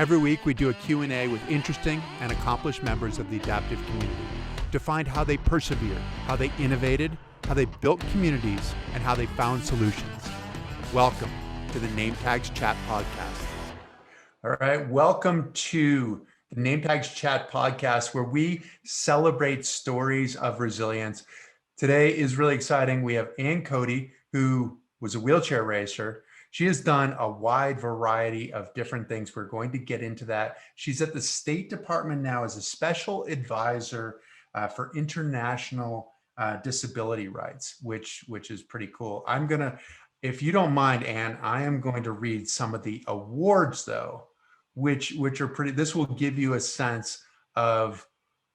Every week we do a Q&A with interesting and accomplished members of the adaptive community to find how they persevered, how they innovated, how they built communities, and how they found solutions. Welcome to the Nametags Chat Podcast. All right, welcome to the Nametags Chat Podcast, where we celebrate stories of resilience. Today is really exciting. We have Cody, who was a wheelchair racer. She has done a wide variety of different things. We're going to get into that. She's at the State Department now as a special advisor for international disability rights, which is pretty cool. I'm gonna, if you don't mind, Anne, I am going to read some of the awards though, which are pretty. This will give you a sense of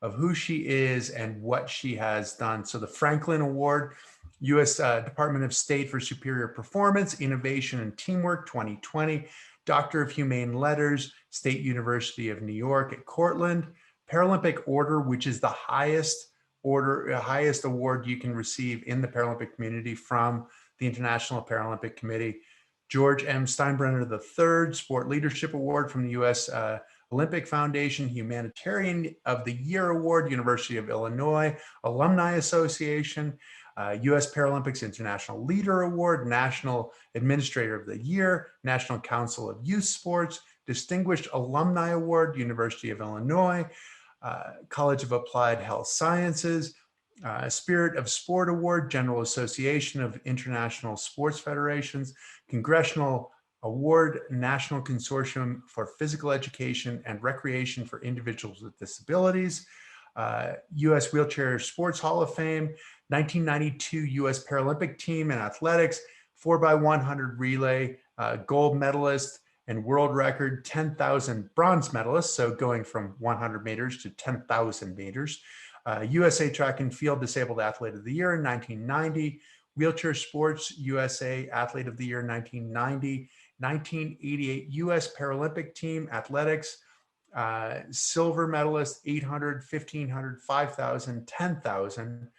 who she is and what she has done. So the Franklin Award, U.S. Department of State for Superior Performance, Innovation and Teamwork 2020, Doctor of Humane Letters, State University of New York at Cortland, Paralympic Order, which is the highest award you can receive in the Paralympic community from the International Paralympic Committee, George M. Steinbrenner III Sport Leadership Award from the U.S. Olympic Foundation, Humanitarian of the Year Award, University of Illinois, Alumni Association, U.S. Paralympics International Leader Award, National Administrator of the Year, National Council of Youth Sports, Distinguished Alumni Award, University of Illinois, College of Applied Health Sciences, Spirit of Sport Award, General Association of International Sports Federations, Congressional Award, National Consortium for Physical Education and Recreation for Individuals with Disabilities, U.S. Wheelchair Sports Hall of Fame, 1992 U.S. Paralympic Team in Athletics, 4x100 relay, gold medalist and world record, 10,000 bronze medalist, so going from 100 meters to 10,000 meters, USA Track and Field Disabled Athlete of the Year in 1990, Wheelchair Sports USA Athlete of the Year 1990, 1988 U.S. Paralympic Team Athletics, silver medalist, 800, 1,500, 5,000, 10,000,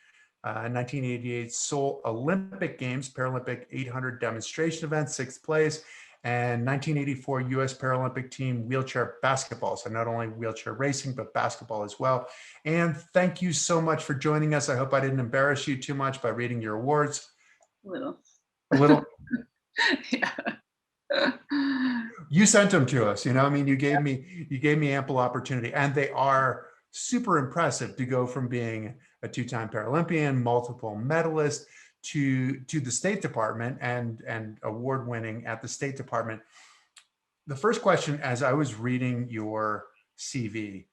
1988 Seoul Olympic Games, Paralympic 800 demonstration event, 6th place, and 1984 U.S. Paralympic Team wheelchair basketball. So not only wheelchair racing, but basketball as well. And thank you so much for joining us. I hope I didn't embarrass you too much by reading your awards. A little. Yeah. You sent them to us, I mean, you gave me ample opportunity, and they are super impressive to go from being a two-time Paralympian, multiple medalist, to the State Department and award-winning at the State Department. The first question, as I was reading your CV,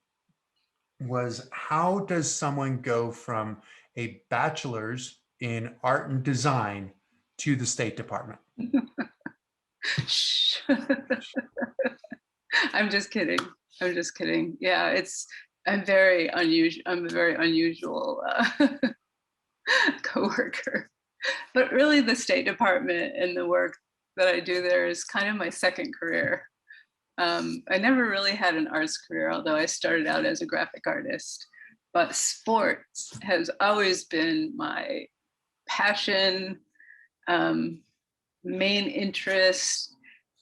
was how does someone go from a bachelor's in art and design to the State Department? I'm just kidding. Yeah, I'm a very unusual coworker. But really the State Department and the work that I do there is kind of my second career. I never really had an arts career, although I started out as a graphic artist. But sports has always been my passion, main interest,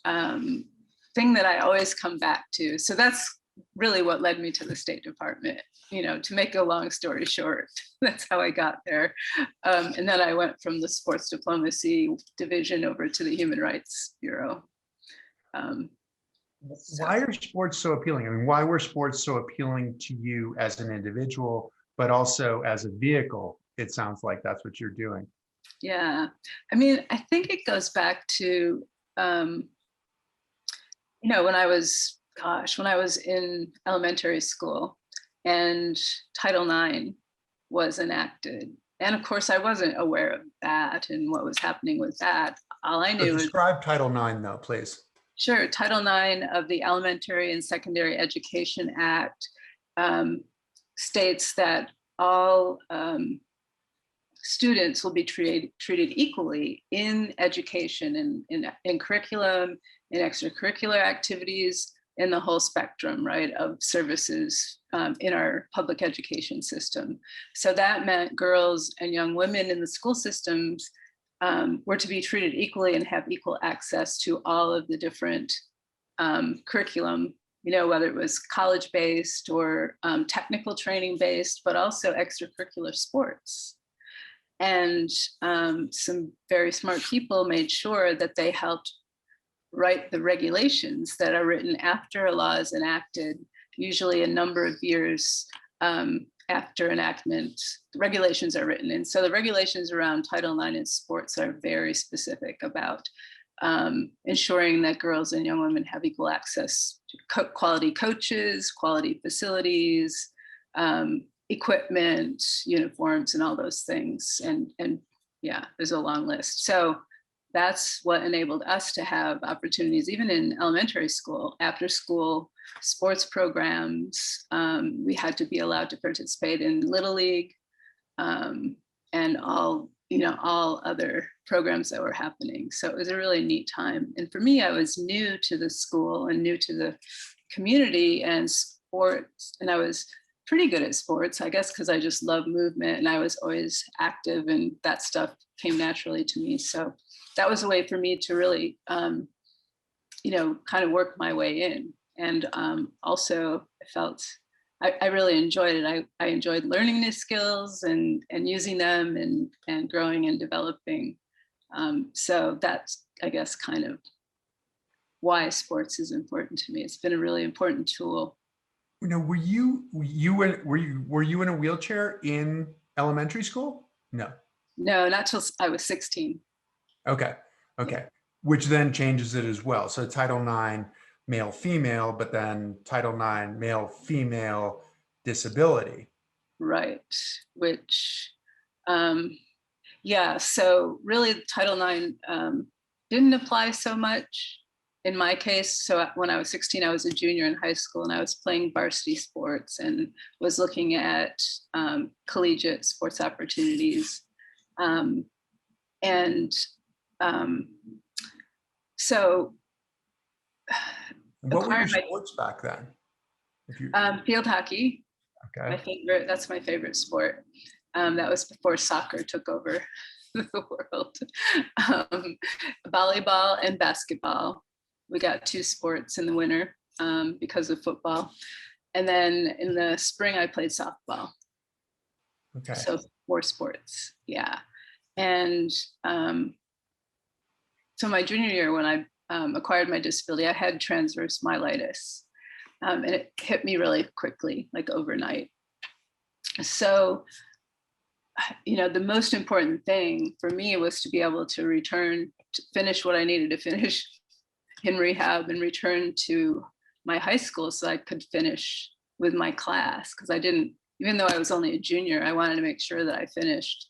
thing that I always come back to. So that's really what led me to the State Department. To make a long story short, that's how I got there. And then I went from the sports diplomacy division over to the Human Rights Bureau. Why are sports so appealing? I mean, why were sports so appealing to you as an individual, but also as a vehicle? It sounds like that's what you're doing. Yeah, I mean, I think it goes back to, when I was in elementary school and Title IX was enacted. And of course, I wasn't aware of that and what was happening with that. All I knew was— Describe Title IX though, please. Sure. Title IX of the Elementary and Secondary Education Act states that all students will be treated equally in education and in curriculum, in extracurricular activities, in the whole spectrum, right, of services in our public education system. So that meant girls and young women in the school systems were to be treated equally and have equal access to all of the different curriculum whether it was college-based or technical training-based, but also extracurricular sports. And some very smart people made sure that they helped write the regulations that are written after a law is enacted, usually a number of years after enactment. The regulations are written. And so the regulations around Title IX in sports are very specific about ensuring that girls and young women have equal access to quality coaches, quality facilities, equipment, uniforms, and all those things. And yeah, there's a long list. So that's what enabled us to have opportunities, even in elementary school, after school sports programs. We had to be allowed to participate in Little League and all other programs that were happening. So it was a really neat time. And for me, I was new to the school and new to the community and sports, and I was pretty good at sports, I guess, because I just love movement and I was always active, and that stuff came naturally to me. So that was a way for me to really, kind of work my way in. And also I felt I really enjoyed it. I enjoyed learning new skills and using them and growing and developing. So that's, I guess, kind of why sports is important to me. It's been a really important tool. Were you in a wheelchair in elementary school? No. No, not till I was 16. Okay. Which then changes it as well. So Title IX, male, female, but then Title IX, male, female, disability. Right. Which, yeah. So really, Title IX didn't apply so much in my case. So when I was 16, I was a junior in high school, and I was playing varsity sports and was looking at collegiate sports opportunities. So what were your sports back then? Field hockey. Okay. That's my favorite sport. That was before soccer took over the world. Volleyball and basketball. We got 2 sports in the winter because of football. And then in the spring, I played softball. Okay. So 4 sports. Yeah. And so my junior year, when I acquired my disability, I had transverse myelitis. And it hit me really quickly, like overnight. So, the most important thing for me was to be able to return to finish what I needed to finish in rehab and return to my high school so I could finish with my class. Because I didn't, even though I was only a junior, I wanted to make sure that I finished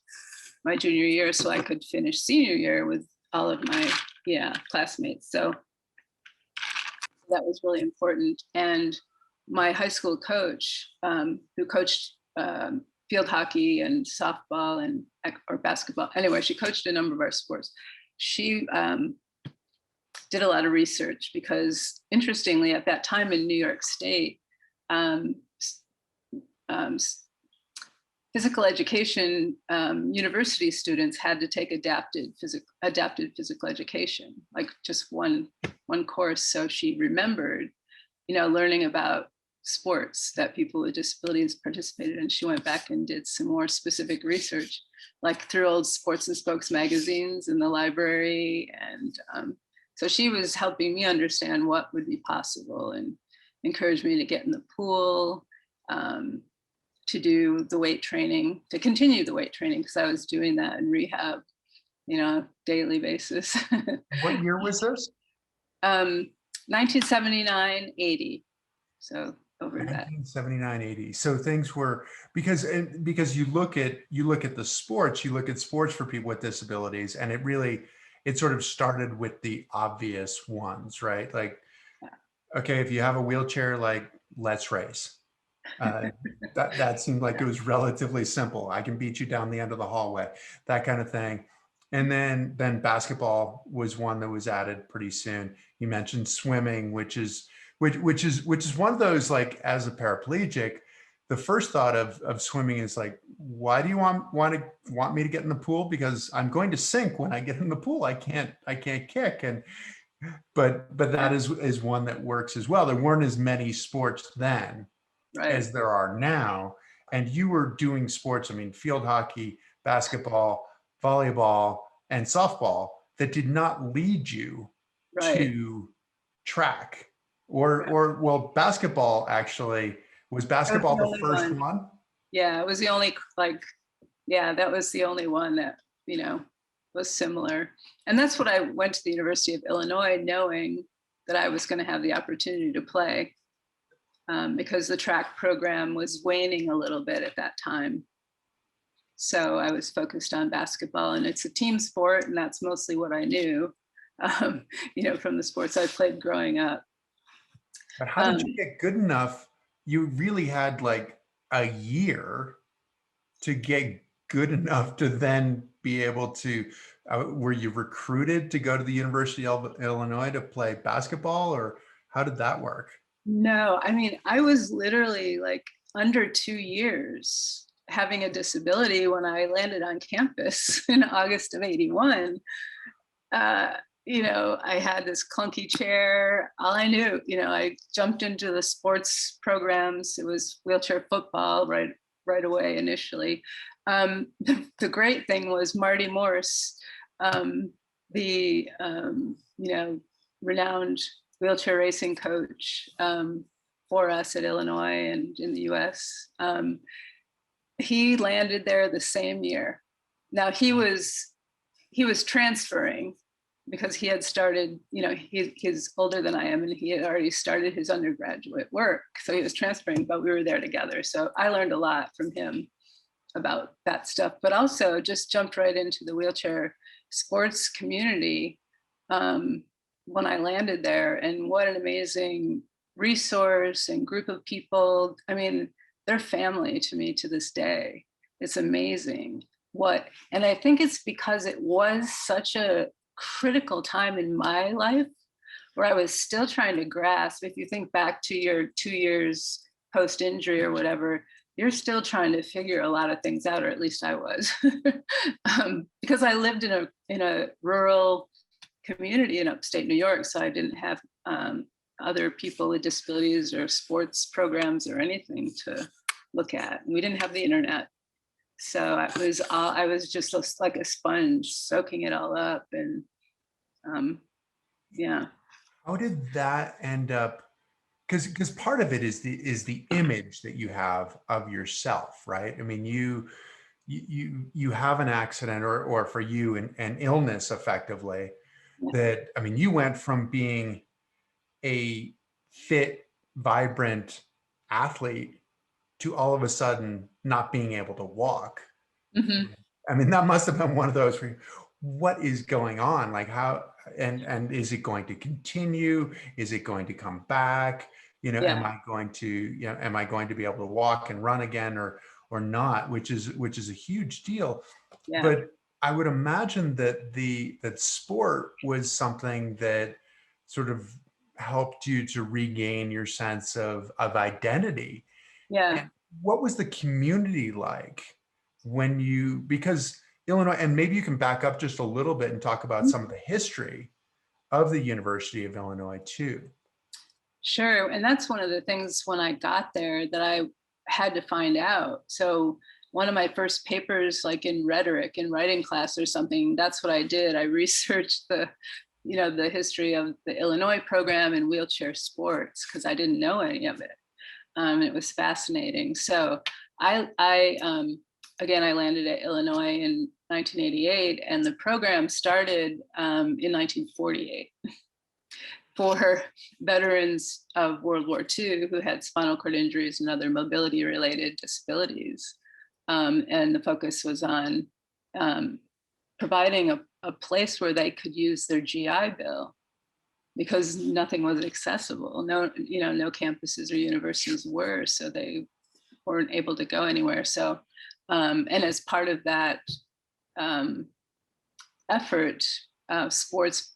my junior year so I could finish senior year with all of my classmates. So that was really important. And my high school coach, who coached field hockey and softball or basketball, anyway, she coached a number of our sports. She did a lot of research because, interestingly, at that time in New York State, physical education university students had to take adapted physical education, like just one course. So she remembered, learning about sports that people with disabilities participated in. She went back and did some more specific research, like through old Sports and Spokes magazines in the library. And so she was helping me understand what would be possible and encouraged me to get in the pool, to do the weight training, to continue the weight training, because I was doing that in rehab, daily basis. What year was this? 1979, 80. So over that. 1979, 80. So things were, because you look at the sports, you look at sports for people with disabilities, and it sort of started with the obvious ones, right? Like, okay, if you have a wheelchair, like, let's race. That seemed like it was relatively simple. I can beat you down the end of the hallway, that kind of thing. And then basketball was one that was added pretty soon. You mentioned swimming, which is one of those, like, as a paraplegic, the first thought of swimming is like, why do you want me to get in the pool? Because I'm going to sink when I get in the pool. I can't kick. And but that is one that works as well. There weren't as many sports then Right. as there are now. And you were doing sports, I mean, field hockey, basketball, volleyball, and softball that did not lead you Right. to track. Or well, basketball actually, was That was basketball the the only first one. one? Yeah, it was the only like, yeah, that was the only one that, was similar. And that's what I went to the University of Illinois knowing that I was going to have the opportunity to play, because the track program was waning a little bit at that time. So I was focused on basketball, and it's a team sport, and that's mostly what I knew, from the sports I played growing up. But how did you Um, get good enough? You really had like a year to get good enough to then be able to, were you recruited to go to the University of Illinois to play basketball, or how did that work? no, I mean, I was literally like under 2 years having a disability when I landed on campus in August of '81. uh, I had this clunky chair. All I knew, I jumped into the sports programs. It was wheelchair football right away initially. The great thing was Marty Morse, the renowned wheelchair racing coach, for us at Illinois and in the U.S. He landed there the same year. Now he was transferring because he had started, he's older than I am, and he had already started his undergraduate work. So he was transferring, but we were there together. So I learned a lot from him about that stuff, but also just jumped right into the wheelchair sports community, when I landed there. And what an amazing resource and group of people. I mean, they're family to me to this day. It's amazing and I think it's because it was such a critical time in my life where I was still trying to grasp. If you think back to your 2 years post injury or whatever, you're still trying to figure a lot of things out, or at least I was, because I lived in a rural community in upstate New York, so I didn't have other people with disabilities or sports programs or anything to look at. We didn't have the internet. So I was just like a sponge, soaking it all up. And yeah. How did that end up? Because part of it is the image that you have of yourself, right? I mean, you have an accident, or for you an illness effectively, Yeah. that, I mean, you went from being a fit, vibrant athlete to all of a sudden not being able to walk. Hmm. I mean, that must have been one of those where, what is going on? Like, how, and is it going to continue? Is it going to come back? Yeah. Am I going to be able to walk and run again, or not? Which is a huge deal. Yeah. But I would imagine that that sport was something that sort of helped you to regain your sense of identity. Yeah. And what was the community like because Illinois, and maybe you can back up just a little bit and talk about some of the history of the University of Illinois too. Sure. And that's one of the things when I got there that I had to find out. So one of my first papers, like in rhetoric in writing class or something, that's what I did. I researched the history of the Illinois program in wheelchair sports because I didn't know any of it. It was fascinating. So again, I landed at Illinois in 1988, and the program started in 1948 for veterans of World War II who had spinal cord injuries and other mobility-related disabilities. And the focus was on providing a place where they could use their GI Bill, because nothing was accessible. No campuses or universities were, so they weren't able to go anywhere. So, and as part of that effort, sports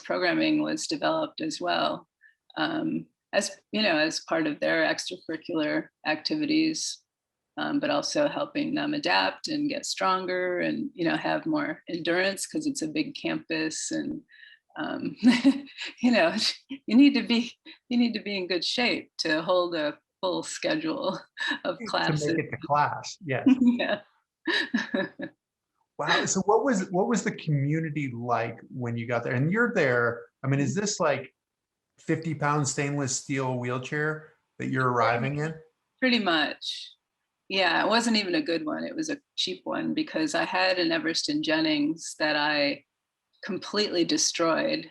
programming was developed as well, as part of their extracurricular activities, but also helping them adapt and get stronger and have more endurance because it's a big campus. And you know, you need to be in good shape to hold a full schedule of To make classes. it to class, yes. Yeah. Wow. So what was the community like when you got there? And you're there, I mean, is this like 50-pound stainless steel wheelchair that you're arriving in? Pretty much. Yeah, it wasn't even a good one. It was a cheap one because I had an Everston Jennings that I completely destroyed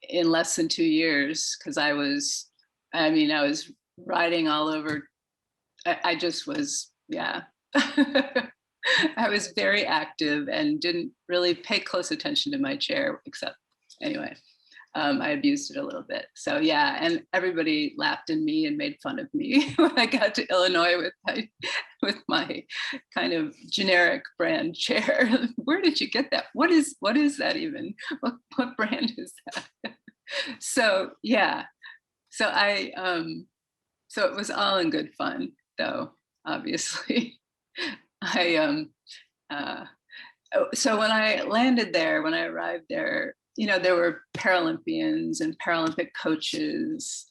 in less than 2 years because I mean, I was riding all over. I just was, yeah. I was very active and didn't really pay close attention to my chair, except anyway, I abused it a little bit. So yeah, and everybody laughed at me and made fun of me when I got to Illinois with my kind of generic brand chair. Where did you get that? What is that even? What brand is that? So yeah, so so it was all in good fun, though. Obviously, I so when I landed there, when I arrived there, there were Paralympians and Paralympic coaches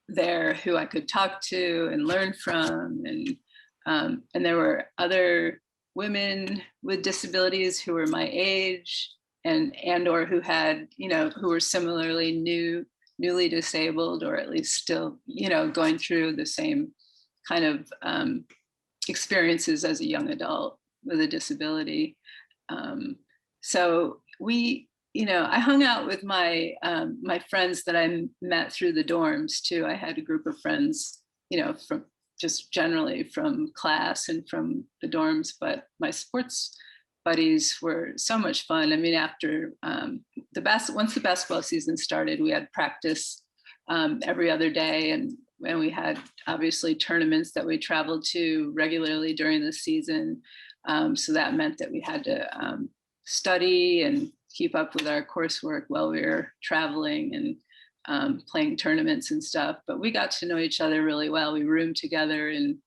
there who I could talk to and learn from, and there were other women with disabilities who were my age and or who had, who were similarly newly disabled, or at least still, going through the same kind of experiences as a young adult with a disability. So I hung out with my friends that I met through the dorms too. I had a group of friends, from just generally from class and from the dorms, but my sports buddies were so much fun. I mean, after once the basketball season started, we had practice every other day, and we had obviously tournaments that we traveled to regularly during the season. So that meant that we had to study and keep up with our coursework while we were traveling and playing tournaments and stuff. But we got to know each other really well. We roomed together in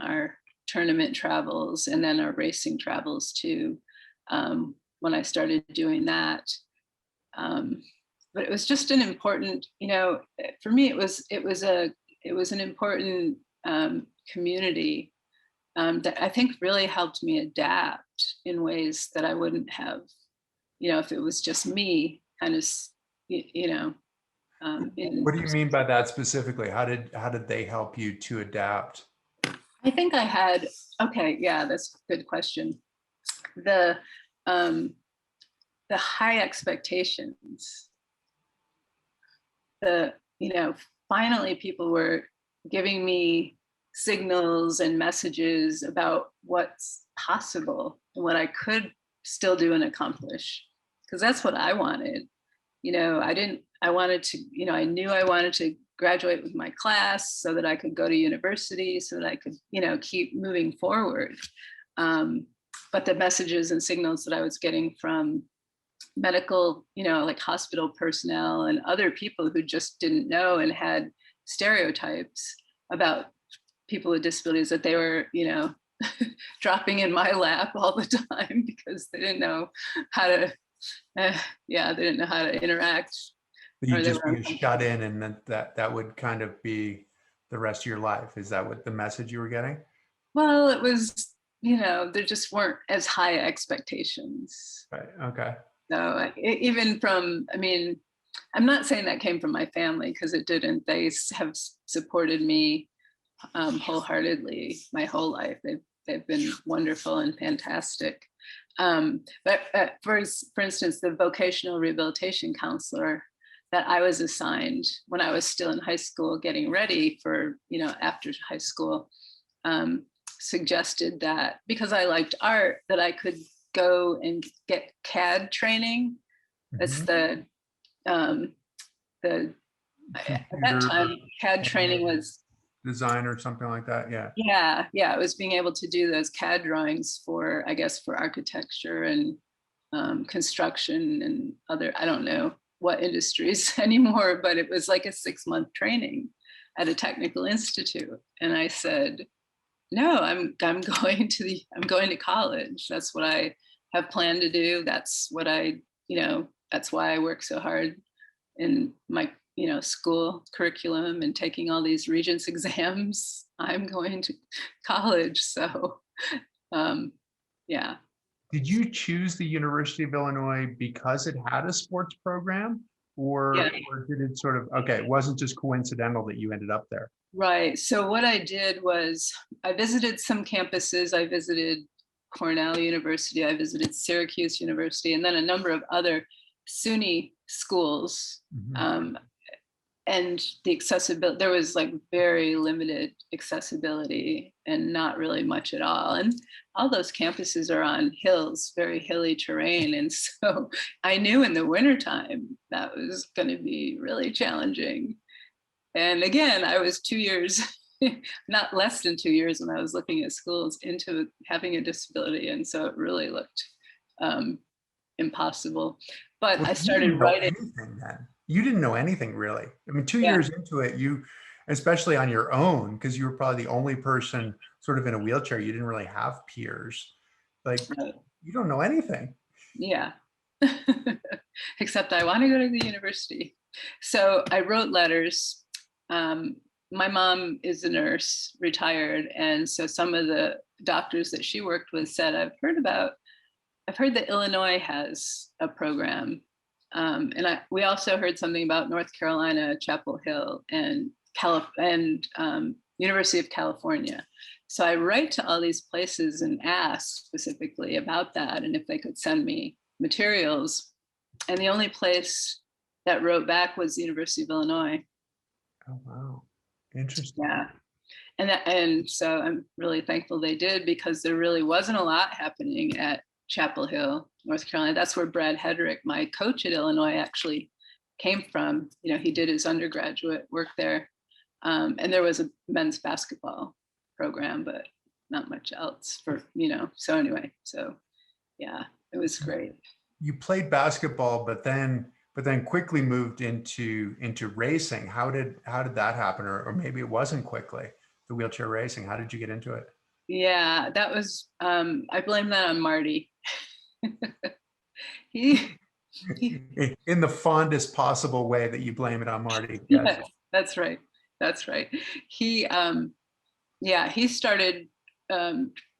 our tournament travels and then our racing travels too. When I started doing that. But it was just an important, for me, it was an important community that I think really helped me adapt in ways that I wouldn't have, if it was just me kind of, What do you mean by that specifically? How did they help you to adapt? I think I had, okay, yeah, that's a good question. The high expectations, finally people were giving me signals and messages about what's possible and what I could still do and accomplish. Because that's what I wanted. I knew I wanted to graduate with my class so that I could go to university, so that I could, keep moving forward. But the messages and signals that I was getting from medical, like hospital personnel and other people who just didn't know and had stereotypes about people with disabilities, that they were, dropping in my lap all the time because they didn't know how to, they didn't know how to interact. You just be shut in, and that would kind of be the rest of your life. Is that what the message you were getting? Well, it was, there just weren't as high expectations. Right. Okay. So even from, I mean, I'm not saying that came from my family, because it didn't. They have supported me wholeheartedly my whole life. They've been wonderful and fantastic. But for instance, the vocational rehabilitation counselor that I was assigned when I was still in high school, getting ready for, after high school, suggested that because I liked art, that I could go and get CAD training. That's at that time, CAD training was design or something like that. Yeah. It was being able to do those CAD drawings for, I guess, for architecture and construction and other, I don't know what industries anymore, but it was like a 6-month training at a technical institute. And I said, no, I'm going to college. That's what I have planned to do. That's what I that's why I work so hard in my, school curriculum and taking all these Regents exams. I'm going to college. So, yeah. Did you choose the University of Illinois because it had a sports program, or, Yeah. or did it sort of, okay, it wasn't just coincidental that you ended up there? Right. So what I did was I visited some campuses. I visited Cornell University, I visited Syracuse University, and then a number of other SUNY schools. Mhm. And the accessibility, there was like very limited accessibility and not really much at all. And all those campuses are on hills, very hilly terrain. And so I knew in the wintertime that was going to be really challenging. And again, I was 2 years, not less than 2 years, when I was looking at schools into having a disability. And so it really looked impossible. But Well, I you didn't started know writing. anything then. You didn't know anything really. I mean, 2 Yeah. years into it, you, especially on your own, because you were probably the only person sort of in a wheelchair, you didn't really have peers. Like, Right. you don't know anything. Yeah. Except I want to go to the university. So I wrote letters. My mom is a nurse, retired. And so some of the doctors that she worked with said, I've heard that Illinois has a program. We also heard something about North Carolina, Chapel Hill, and University of California. So I write to all these places and ask specifically about that and if they could send me materials. And the only place that wrote back was the University of Illinois. Oh, wow. Interesting. Yeah. And so I'm really thankful they did, because there really wasn't a lot happening at Chapel Hill, North Carolina. That's where Brad Hedrick, my coach at Illinois, actually came from. He did his undergraduate work there. And there was a men's basketball program, but not much else so anyway, so yeah, it was great. You played basketball, but then quickly moved into racing. How did that happen? Or maybe it wasn't quickly, the wheelchair racing. How did you get into it? Yeah, that was I blame that on Marty. he, he In the fondest possible way that you blame it on Marty. Yes. yes, that's right. He started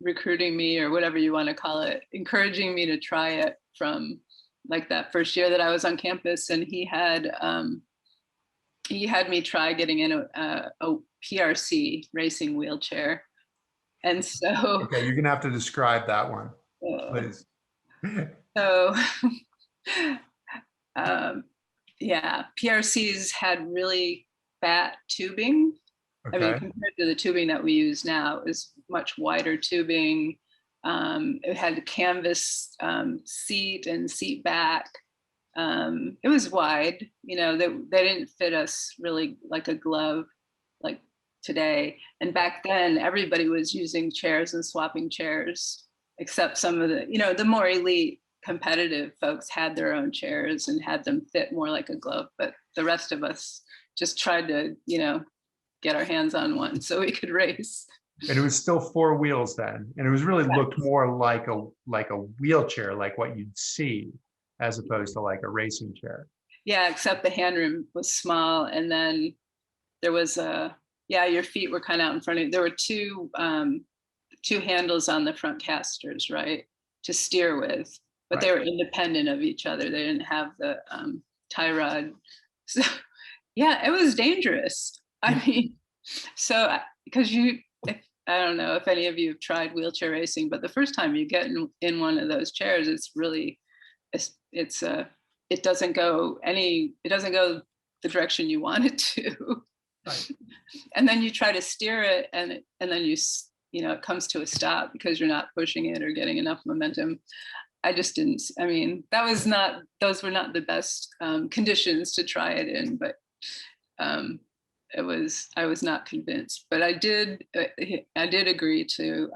recruiting me, or whatever you want to call it, encouraging me to try it from like that first year that I was on campus. And he had me try getting in a PRC racing wheelchair. And so Okay, you're gonna have to describe that one, please. so PRCs had really fat tubing. I mean, Okay. compared to the tubing that we use now, it was much wider tubing. It had a canvas seat and seat back. It was wide, they didn't fit us really like a glove like today. And back then, everybody was using chairs and swapping chairs, except some of the more elite competitive folks had their own chairs and had them fit more like a glove. But the rest of us just tried to, get our hands on one so we could race. And it was still 4 wheels then, and it was really looked more like a wheelchair, like what you'd see, as opposed to like a racing chair. Yeah, except the handroom was small, and then there was your feet were kind of out in front of you. There were two handles on the front casters, right, to steer with, but Right. they were independent of each other. They didn't have the tie rod. So yeah, it was dangerous. I mean, so because I don't know if any of you have tried wheelchair racing, but the first time you get in one of those chairs, it's really, it doesn't go the direction you want it to. Right. And then you try to steer it, and then it comes to a stop because you're not pushing it or getting enough momentum. I just didn't. I mean, those were not the best conditions to try it in, but I was not convinced. But I did agree to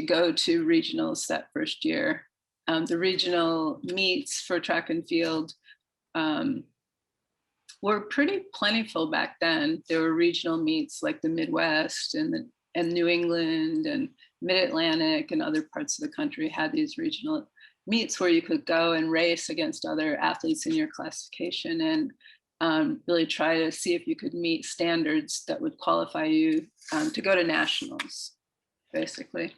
go to regionals that first year. The regional meets for track and field were pretty plentiful back then. There were regional meets like the Midwest and New England and Mid-Atlantic and other parts of the country had these regional meets where you could go and race against other athletes in your classification and really try to see if you could meet standards that would qualify you to go to nationals, basically.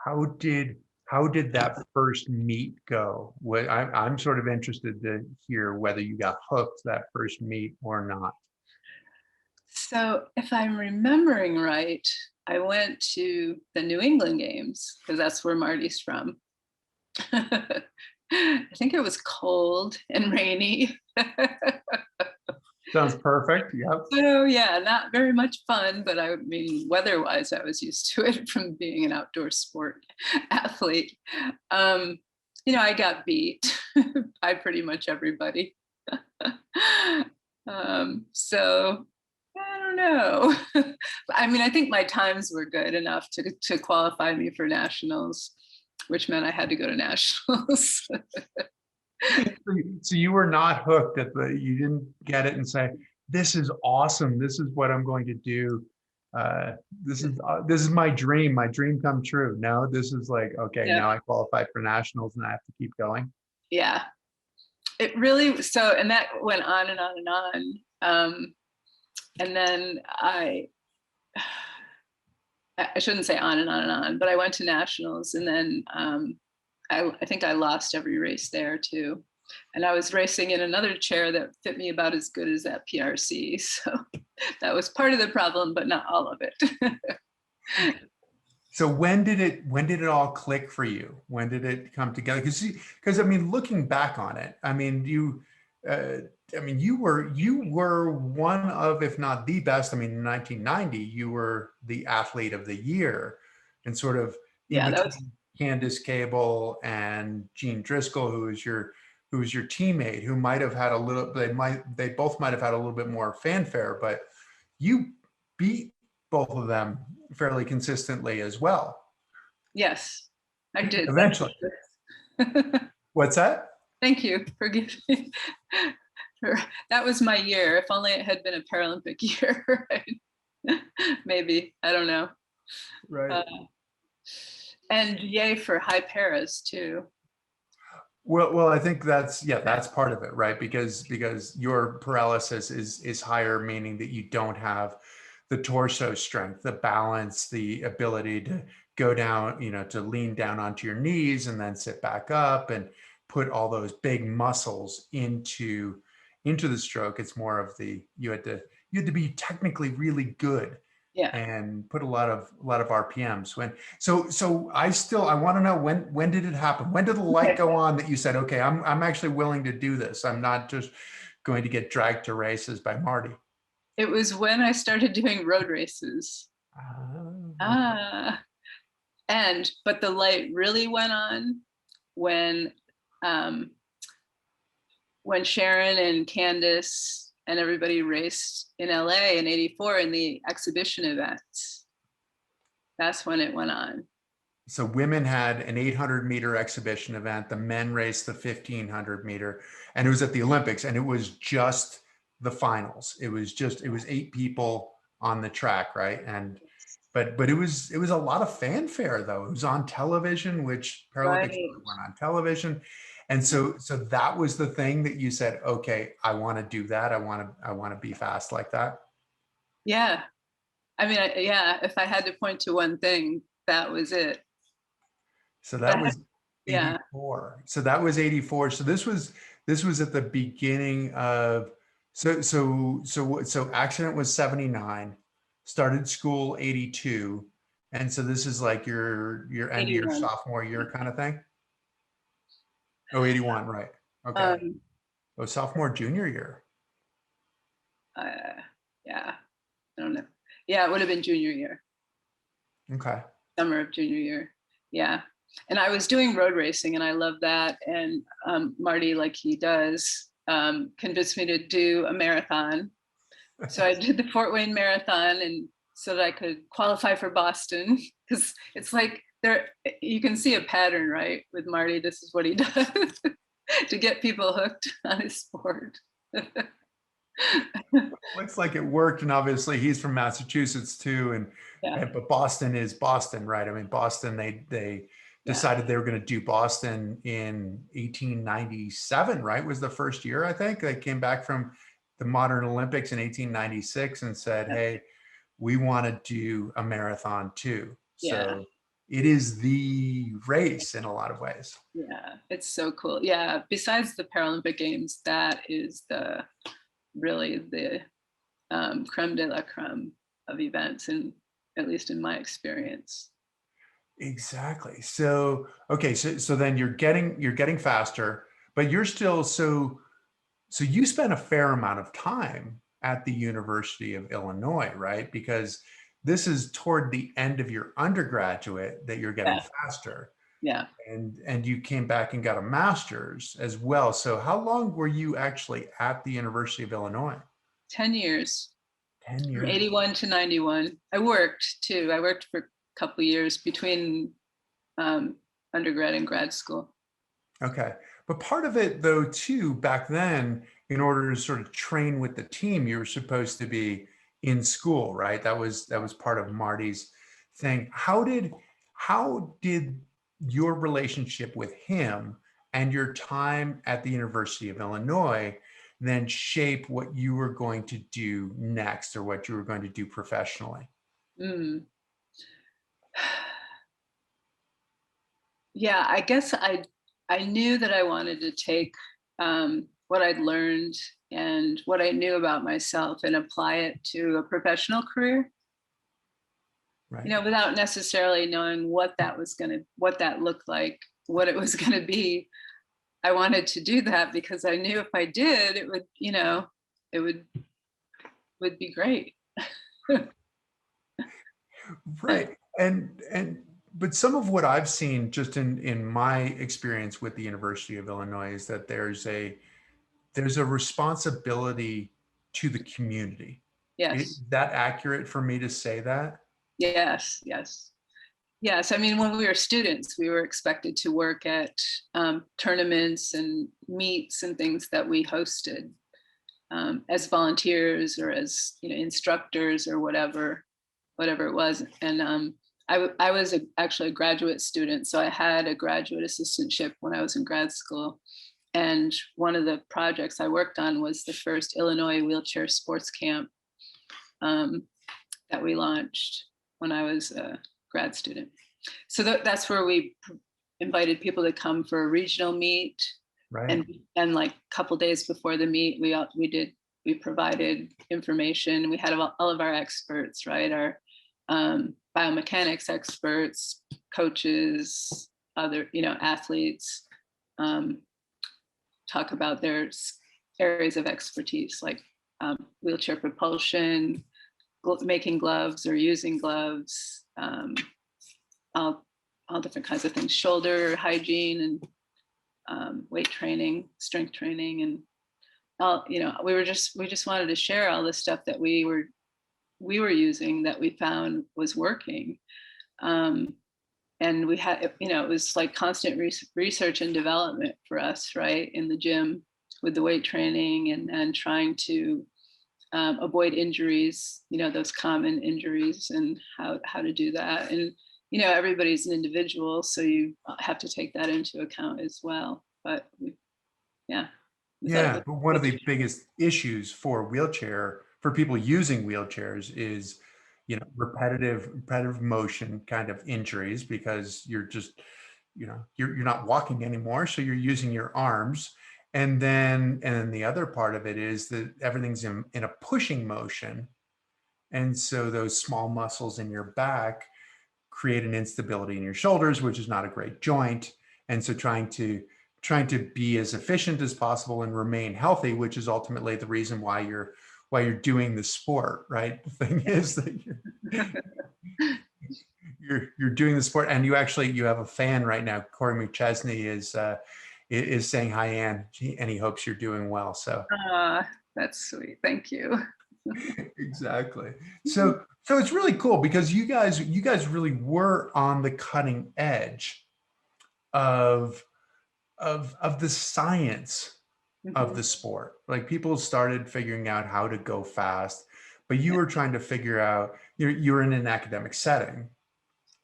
How did that first meet go? I'm sort of interested to hear whether you got hooked that first meet or not. So if I'm remembering right, I went to the New England games because that's where Marty's from. I think it was cold and rainy. Sounds perfect. Yep. So yeah, not very much fun, but I mean, weather-wise, I was used to it from being an outdoor sport athlete. Um, I got beat by pretty much everybody. So I don't know. I mean, I think my times were good enough to qualify me for nationals, which meant I had to go to nationals. So you were not hooked you didn't get it and say, this is awesome. This is what I'm going to do. This is my dream come true. No, this is like, okay, Yeah. now I qualified for nationals and I have to keep going. Yeah, it really, so, and that went on and on and on. And then I shouldn't say on and on and on, but I went to nationals, and then I think I lost every race there too. And I was racing in another chair that fit me about as good as that PRC. So that was part of the problem, but not all of it. So when did it all click for you? When did it come together? Because I mean, looking back on it, I mean, you were one of, if not the best. I mean, in 1990, you were the athlete of the year, and sort of in Yeah, that was, between Candace Cable and Jean Driscoll, who was your teammate, who might have had a little, they both might have had a little bit more fanfare, but you beat both of them fairly consistently as well. yes, I did. Eventually. What's that? Thank you for giving me. That was my year. If only it had been a Paralympic year, right? Maybe, I don't know. Right. And yay for high paras too. Well, I think that's part of it, right? Because your paralysis is higher, meaning that you don't have the torso strength, the balance, the ability to go down, to lean down onto your knees and then sit back up and put all those big muscles into the stroke. It's more of you had to be technically really good. Yeah. And put a lot of RPMs. I want to know, when did it happen? When did the light go on that you said, okay, I'm actually willing to do this. I'm not just going to get dragged to races by Marty. It was when I started doing road races. But the light really went on when Sharon and Candace and everybody raced in LA in '84 in the exhibition events. That's when it went on. So women had an 800 meter exhibition event. The men raced the 1500 meter, and it was at the Olympics, and it was just the finals. It was 8 people on the track, right? But it was a lot of fanfare, though. It was on television, which Paralympics weren't on television. And so that was the thing that you said, okay, I want to do that. I want to be fast like that. Yeah. I mean, if I had to point to one thing, that was it. So that was 84. Yeah. So that was 84. So this was at the beginning of, so accident was 79, started school 82. And so this is like your end of your sophomore year kind of thing. Oh, 81, right. Okay. Sophomore, junior year. Yeah, I don't know. Yeah, it would have been junior year. Okay. Summer of junior year. Yeah. And I was doing road racing and I love that. And Marty, like he does, convinced me to do a marathon. So I did the Fort Wayne Marathon, and so that I could qualify for Boston, because it's like you can see a pattern, right? With Marty, this is what he does to get people hooked on his sport. Looks like it worked, and obviously he's from Massachusetts too, but Boston is Boston, right? I mean, Boston, they Yeah. decided they were going to do Boston in 1897, right? Was the first year, I think. They came back from the modern Olympics in 1896 and said, Yeah. hey, we want to do a marathon too. Yeah. So it is the race in a lot of ways. Yeah. It's so cool. Yeah. Besides the Paralympic Games, that is the really the creme de la creme of events, and at least in my experience. Exactly. So, okay. So then you're getting faster, but you're still so you spent a fair amount of time at the University of Illinois, right? Because this is toward the end of your undergraduate that you're getting Yeah. faster. Yeah. And you came back and got a master's as well. So how long were you actually at the University of Illinois? 10 years. 10 From years. 81 to 91. I worked too. I worked for a couple years between undergrad and grad school. Okay. But part of it though too back then, in order to sort of train with the team, you were supposed to be in school, right? That was part of Marty's thing. How did your relationship with him and your time at the University of Illinois then shape what you were going to do next or what you were going to do professionally? Mm. Yeah, I guess I knew that I wanted to take what I'd learned and what I knew about myself and apply it to a professional career. Right. Without necessarily knowing what that looked like, what it was gonna be. I wanted to do that because I knew if I did, it would, it would be great. Right. And but some of what I've seen just in my experience with the University of Illinois is that there's a responsibility to the community. Is Yes, that accurate for me to say that? yes, yes. Yes, I mean, when we were students, we were expected to work at tournaments and meets and things that we hosted as volunteers or as instructors or whatever it was. And I was actually a graduate student, so I had a graduate assistantship when I was in grad school. And one of the projects I worked on was the first Illinois wheelchair sports camp um, that we launched when I was a grad student. So that's where we invited people to come for a regional meet, Right. and like a couple days before the meet, we provided information. We had all of our experts, right? Our biomechanics experts, coaches, other athletes, talk about their areas of expertise, like wheelchair propulsion, making gloves or using gloves, all different kinds of things, shoulder hygiene and weight training, strength training, and all. We just wanted to share all the stuff that we were using that we found was working. And we had, it was like constant research and development for us, right, in the gym with the weight training and trying to avoid injuries, those common injuries, and how to do that. And everybody's an individual, so you have to take that into account as well. But yeah, we thought it Yeah, was but one of good the to. biggest issues for people using wheelchairs is, repetitive motion kind of injuries because you're just, you're not walking anymore, so you're using your arms. And then the other part of it is that everything's in a pushing motion. And so those small muscles in your back create an instability in your shoulders, which is not a great joint. And so trying to be as efficient as possible and remain healthy, which is ultimately the reason why you're doing the sport, right? The thing is that you're doing the sport, and you have a fan right now. Corey McChesney is saying hi, Ann, and he hopes you're doing well. So That's sweet. Thank you. exactly. So it's really cool because you guys really were on the cutting edge of of the science of Mhm. the sport. Like people started figuring out how to go fast, but you Yeah. were trying to figure out, you're in an academic setting.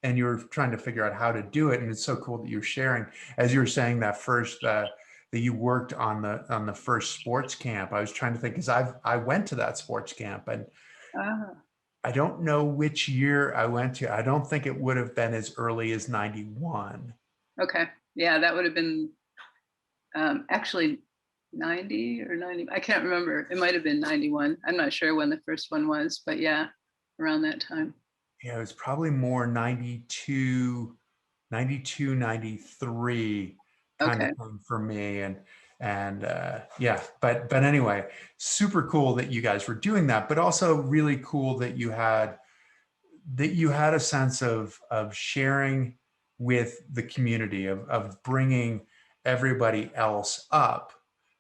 and you were trying to figure out how to do it. And it's so cool that you're sharing, as you were saying that first, that you worked on the first sports camp. I was trying to think, because I went to that sports camp, and Ah, I don't know which year I went to. I don't think it would have been as early as 91. okay. Yeah, that would have been actually 90 or 90. I can't remember. It might have been 91. I'm not sure when the first one was, but yeah, around that time. Yeah, it was probably more 92, 92, 93 kind of Okay. thing for me. And yeah, but anyway, super cool that you guys were doing that, but also really cool that you had a sense of sharing with the community, of bringing everybody else up,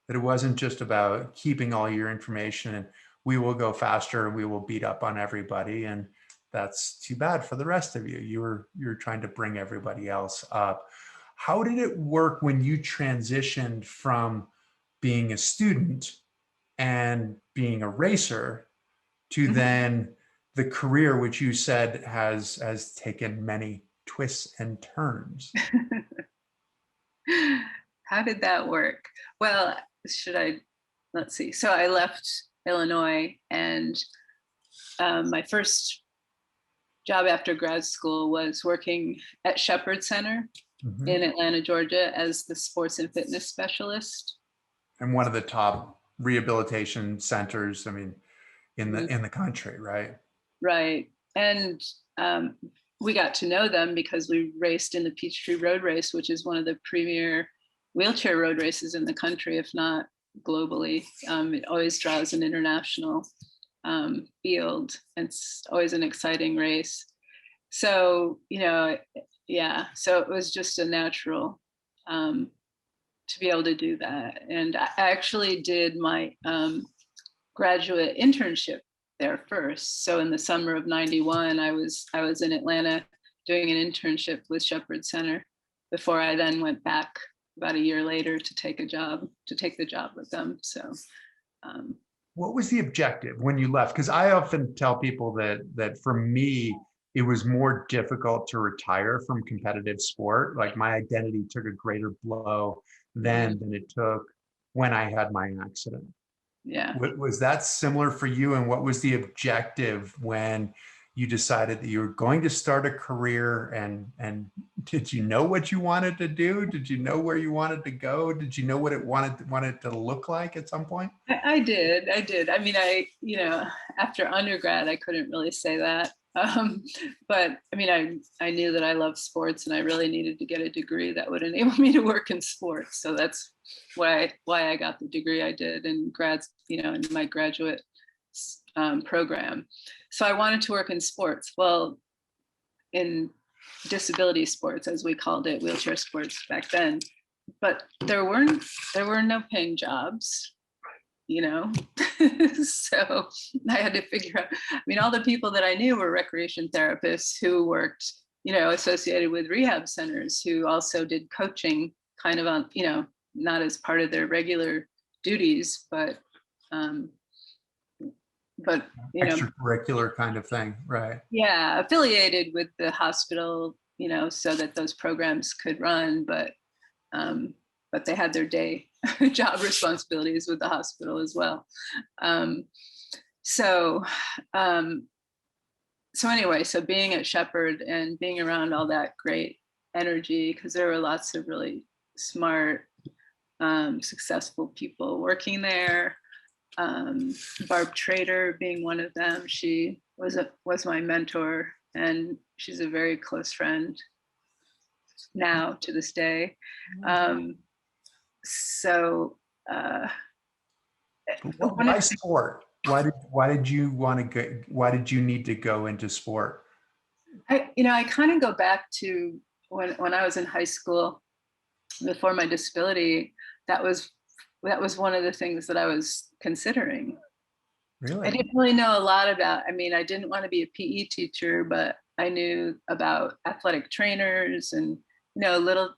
that it wasn't just about keeping all your information and we will go faster and we will beat up on everybody, and that's too bad for the rest of you. You're trying to bring everybody else up. How did it work when you transitioned from being a student and being a racer to then the career, which you said has taken many twists and turns? How did that work? Well, should I, let's see. So I left Illinois, and my first job after grad school was working at Shepherd Center Mhm. in Atlanta, Georgia, as the sports and fitness specialist. And one of the top rehabilitation centers, I mean, in the Mhm. in the country, right? Right. And um, we got to know them because we raced in the Peachtree Road Race, which is one of the premier wheelchair road races in the country, if not globally. It always draws an international field. And it's always an exciting race. So, yeah, so it was just a natural um, to be able to do that. And I actually did my graduate internship there first. So in the summer of '91, I was in Atlanta doing an internship with Shepherd Center before I then went back about a year later to take the job with them. So um, What was the objective when you left? Because I often tell people that for me, it was more difficult to retire from competitive sport. Like my identity took a greater blow then mhm, than it took when I had my accident. yeah. Was that similar for you? And what was the objective when you decided that you were going to start a career? And did you know what you wanted to do? Did you know where you wanted to go? Did you know what it wanted to look like at some point? I did. I did. I mean, after undergrad, I couldn't really say that. But I mean, I knew that I love sports, and I really needed to get a degree that would enable me to work in sports. So that's why I got the degree I did in my graduate program. So I wanted to work in sports. Well, in disability sports, as we called it, wheelchair sports back then. But there were no paying jobs, you know. So I had to figure out, I mean, all the people that I knew were recreation therapists who worked, associated with rehab centers, who also did coaching kind of on, not as part of their regular duties, um but Extracurricular kind of thing, right? yeah, affiliated with the hospital, so that those programs could run, um but they had their day job responsibilities with the hospital as well. Um, so um, so anyway, so being at Shepherd and being around all that great energy, because there were lots of really smart, successful people working there. Barb Trader being one of them. She was my mentor, and she's a very close friend now to this day. Um, so uh, one of Why sport? Why did you want to go? Why did you need to go into sport? I kind of go back to when I was in high school before my disability. That was one of the things that I was considering. I Really? didn't really know a lot about. I mean, I didn't want to be a PE teacher, but I knew about athletic trainers and a little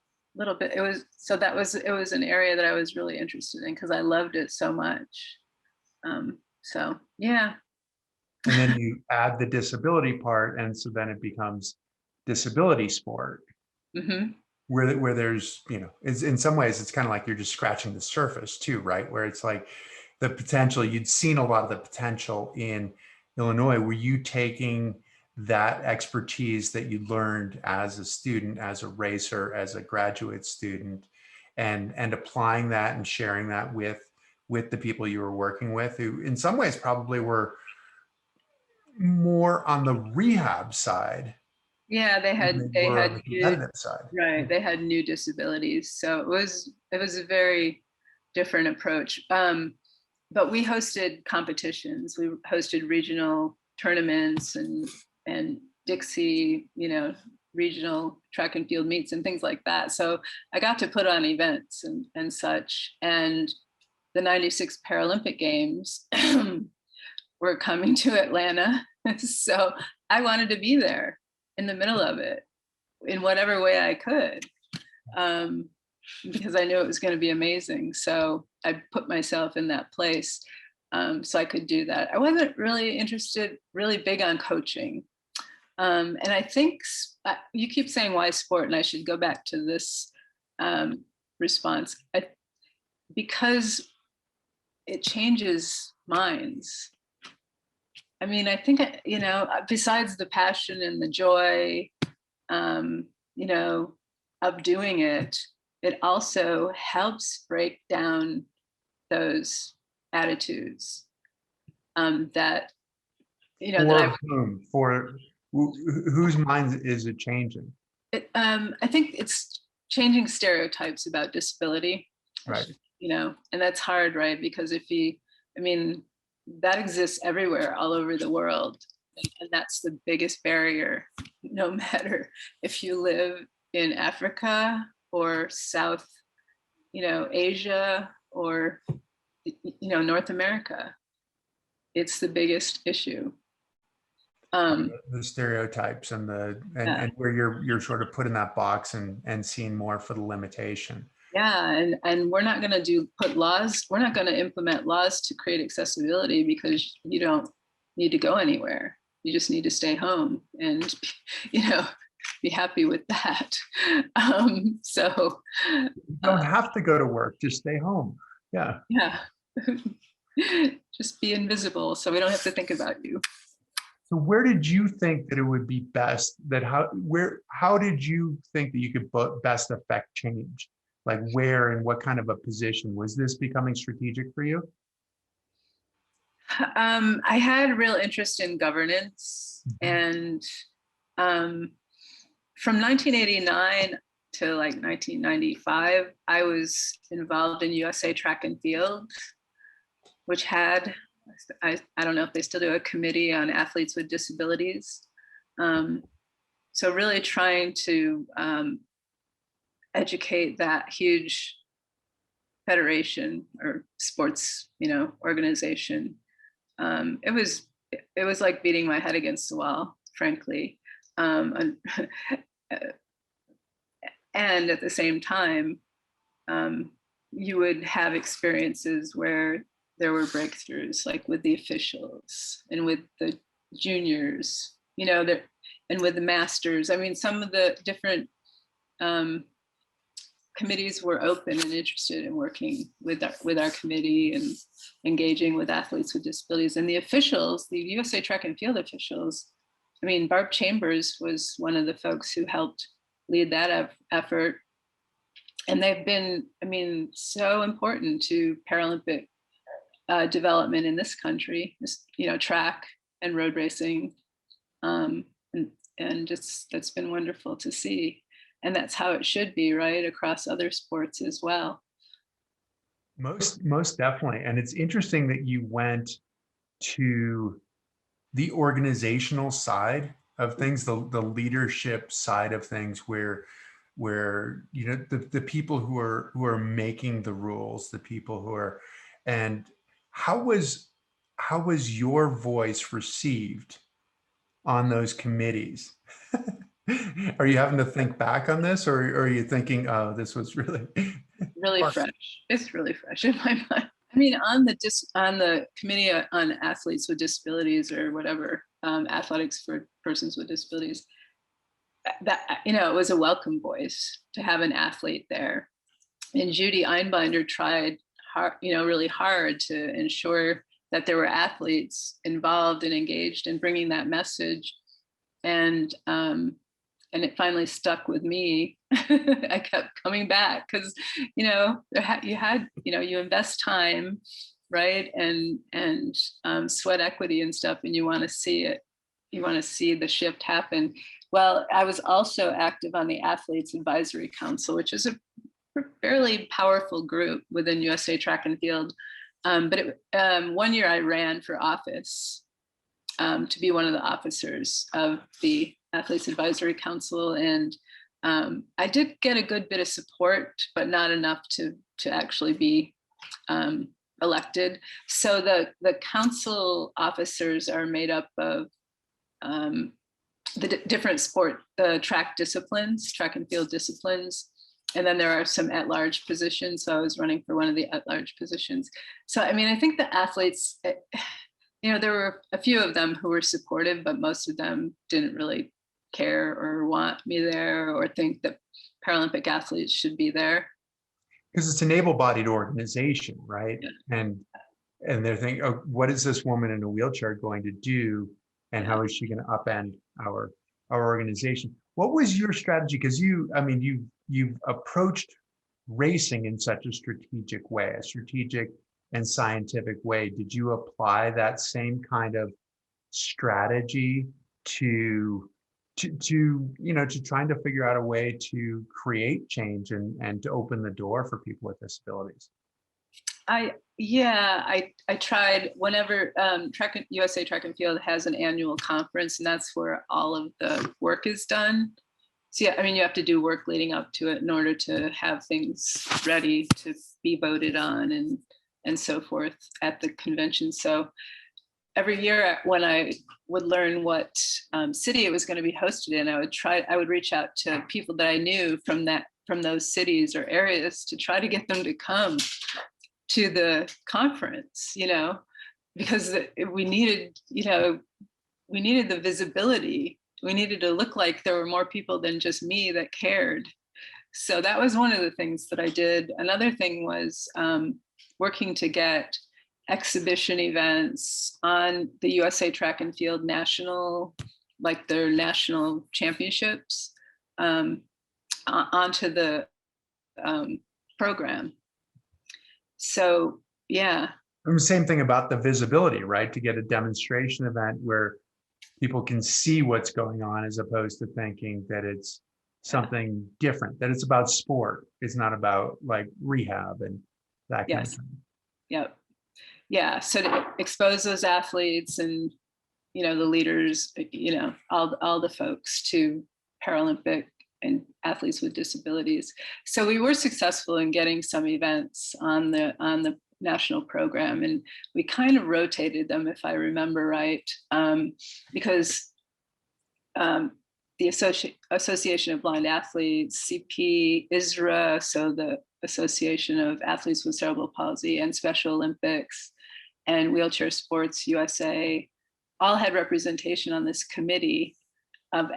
bit. It was an area that I was really interested in because I loved it so much. So yeah. And then you add the disability part, and so then it becomes disability sport, Hmm. where there's, it's, in some ways it's kind of like you're just scratching the surface too, right? Where it's like the potential, you'd seen a lot of the potential in Illinois. Were you taking that expertise that you learned as a student, as a racer, as a graduate student, and applying that and sharing that with the people you were working with, who in some ways probably were more on the rehab side Yeah, than they they were on had the new, competitive side? right. They had new disabilities, so it was a very different approach. But we hosted competitions. We hosted regional tournaments and Dixie, regional track and field meets and things like that. So I got to put on events and such. And the '96 Paralympic Games were coming to Atlanta. So I wanted to be there in the middle of it in whatever way I could, because I knew it was going to be amazing. So I put myself in that place, so I could do that. I wasn't really interested, really big on coaching. And I think you keep saying why sport, and I should go back to this response. Because it changes minds. I mean, I think, besides the passion and the joy, um, of doing it, it also helps break down those attitudes, that, that For whose minds is it changing? I think it's changing stereotypes about disability, Right. And that's hard, right? Because that exists everywhere, all over the world. And that's the biggest barrier, no matter if you live in Africa or South, Asia, or, North America. It's the biggest issue. The stereotypes and Yeah. and where you're sort of put in that box and seen more for the limitation. Yeah, and we're not going to put laws. We're not going to implement laws to create accessibility, because you don't need to go anywhere. You just need to stay home and, be happy with that. So You don't have to go to work, just stay home. Yeah. yeah, just be invisible, so we don't have to think about you. So where did you think that it would be best how did you think that you could best affect change? Like where and what kind of a position? Was this becoming strategic for you? I had real interest in governance, and from 1989 to like 1995, I was involved in USA Track and Field, which had, I don't know if they still do, a committee on athletes with disabilities. So really trying to educate that huge federation or sports, organization. It was like beating my head against the wall, frankly. And at the same time, you would have experiences where there were breakthroughs, like with the officials and with the juniors, and with the masters. I mean, some of the different committees were open and interested in working with our committee and engaging with athletes with disabilities. And the officials, the USA Track and Field officials, Barb Chambers was one of the folks who helped lead that effort. And they've been, so important to Paralympic development in this country, track and road racing. And just, that's been wonderful to see. And that's how it should be, right? Across other sports as well. Most definitely. And it's interesting that you went to the organizational side of things, the leadership side of things, where the people who are making the rules, the people who are, and how was your voice received on those committees? Are you having to think back on this, or are you thinking, oh, this was really fresh? It's really fresh in my mind. On the committee on athletes with disabilities, or whatever, athletics for persons with disabilities, that, it was a welcome voice to have an athlete there. And Judy Einbinder tried hard, really hard to ensure that there were athletes involved and engaged in bringing that message. And it finally stuck with me. I kept coming back because, you invest time, right? And sweat equity and stuff, and you want to see it. You want to see the shift happen. Well, I was also active on the Athletes Advisory Council, which is a fairly powerful group within USA Track and Field. But one year I ran for office to be one of the officers of the Athletes Advisory Council. And I did get a good bit of support, but not enough to actually be elected. So the council officers are made up of the different track disciplines, track and field disciplines. And then there are some at-large positions. So I was running for one of the at-large positions. So, I think the athletes, there were a few of them who were supportive, but most of them didn't really care or want me there or think that Paralympic athletes should be there. Because it's an able-bodied organization, right? Yeah. And they're thinking, oh, what is this woman in a wheelchair going to do? And how is she going to upend our organization? What was your strategy? Because you've approached racing in such a strategic and scientific way. Did you apply that same kind of strategy to trying to figure out a way to create change and to open the door for people with disabilities? I tried whenever USA Track and Field has an annual conference, and that's where all of the work is done. So yeah, you have to do work leading up to it in order to have things ready to be voted on and so forth at the convention. So every year when I would learn what city it was going to be hosted in, I would reach out to people that I knew from those cities or areas to try to get them to come to the conference, because we needed the visibility. We needed to look like there were more people than just me that cared. So that was one of the things that I did. Another thing was working to get exhibition events on the USA Track and Field national, like their national championships, onto the program. So, yeah. And the same thing about the visibility, right? To get a demonstration event where people can see what's going on as opposed to thinking that it's something different, that it's about sport. It's not about like rehab and that kind of thing. Yep. Yeah. So to expose those athletes and, the leaders, all the folks to Paralympic and athletes with disabilities. So we were successful in getting some events on the national program, and we kind of rotated them, if I remember right, because the Association of Blind Athletes, CP, ISRA, so the Association of Athletes with Cerebral Palsy, and Special Olympics, and Wheelchair Sports USA, all had representation on this committee of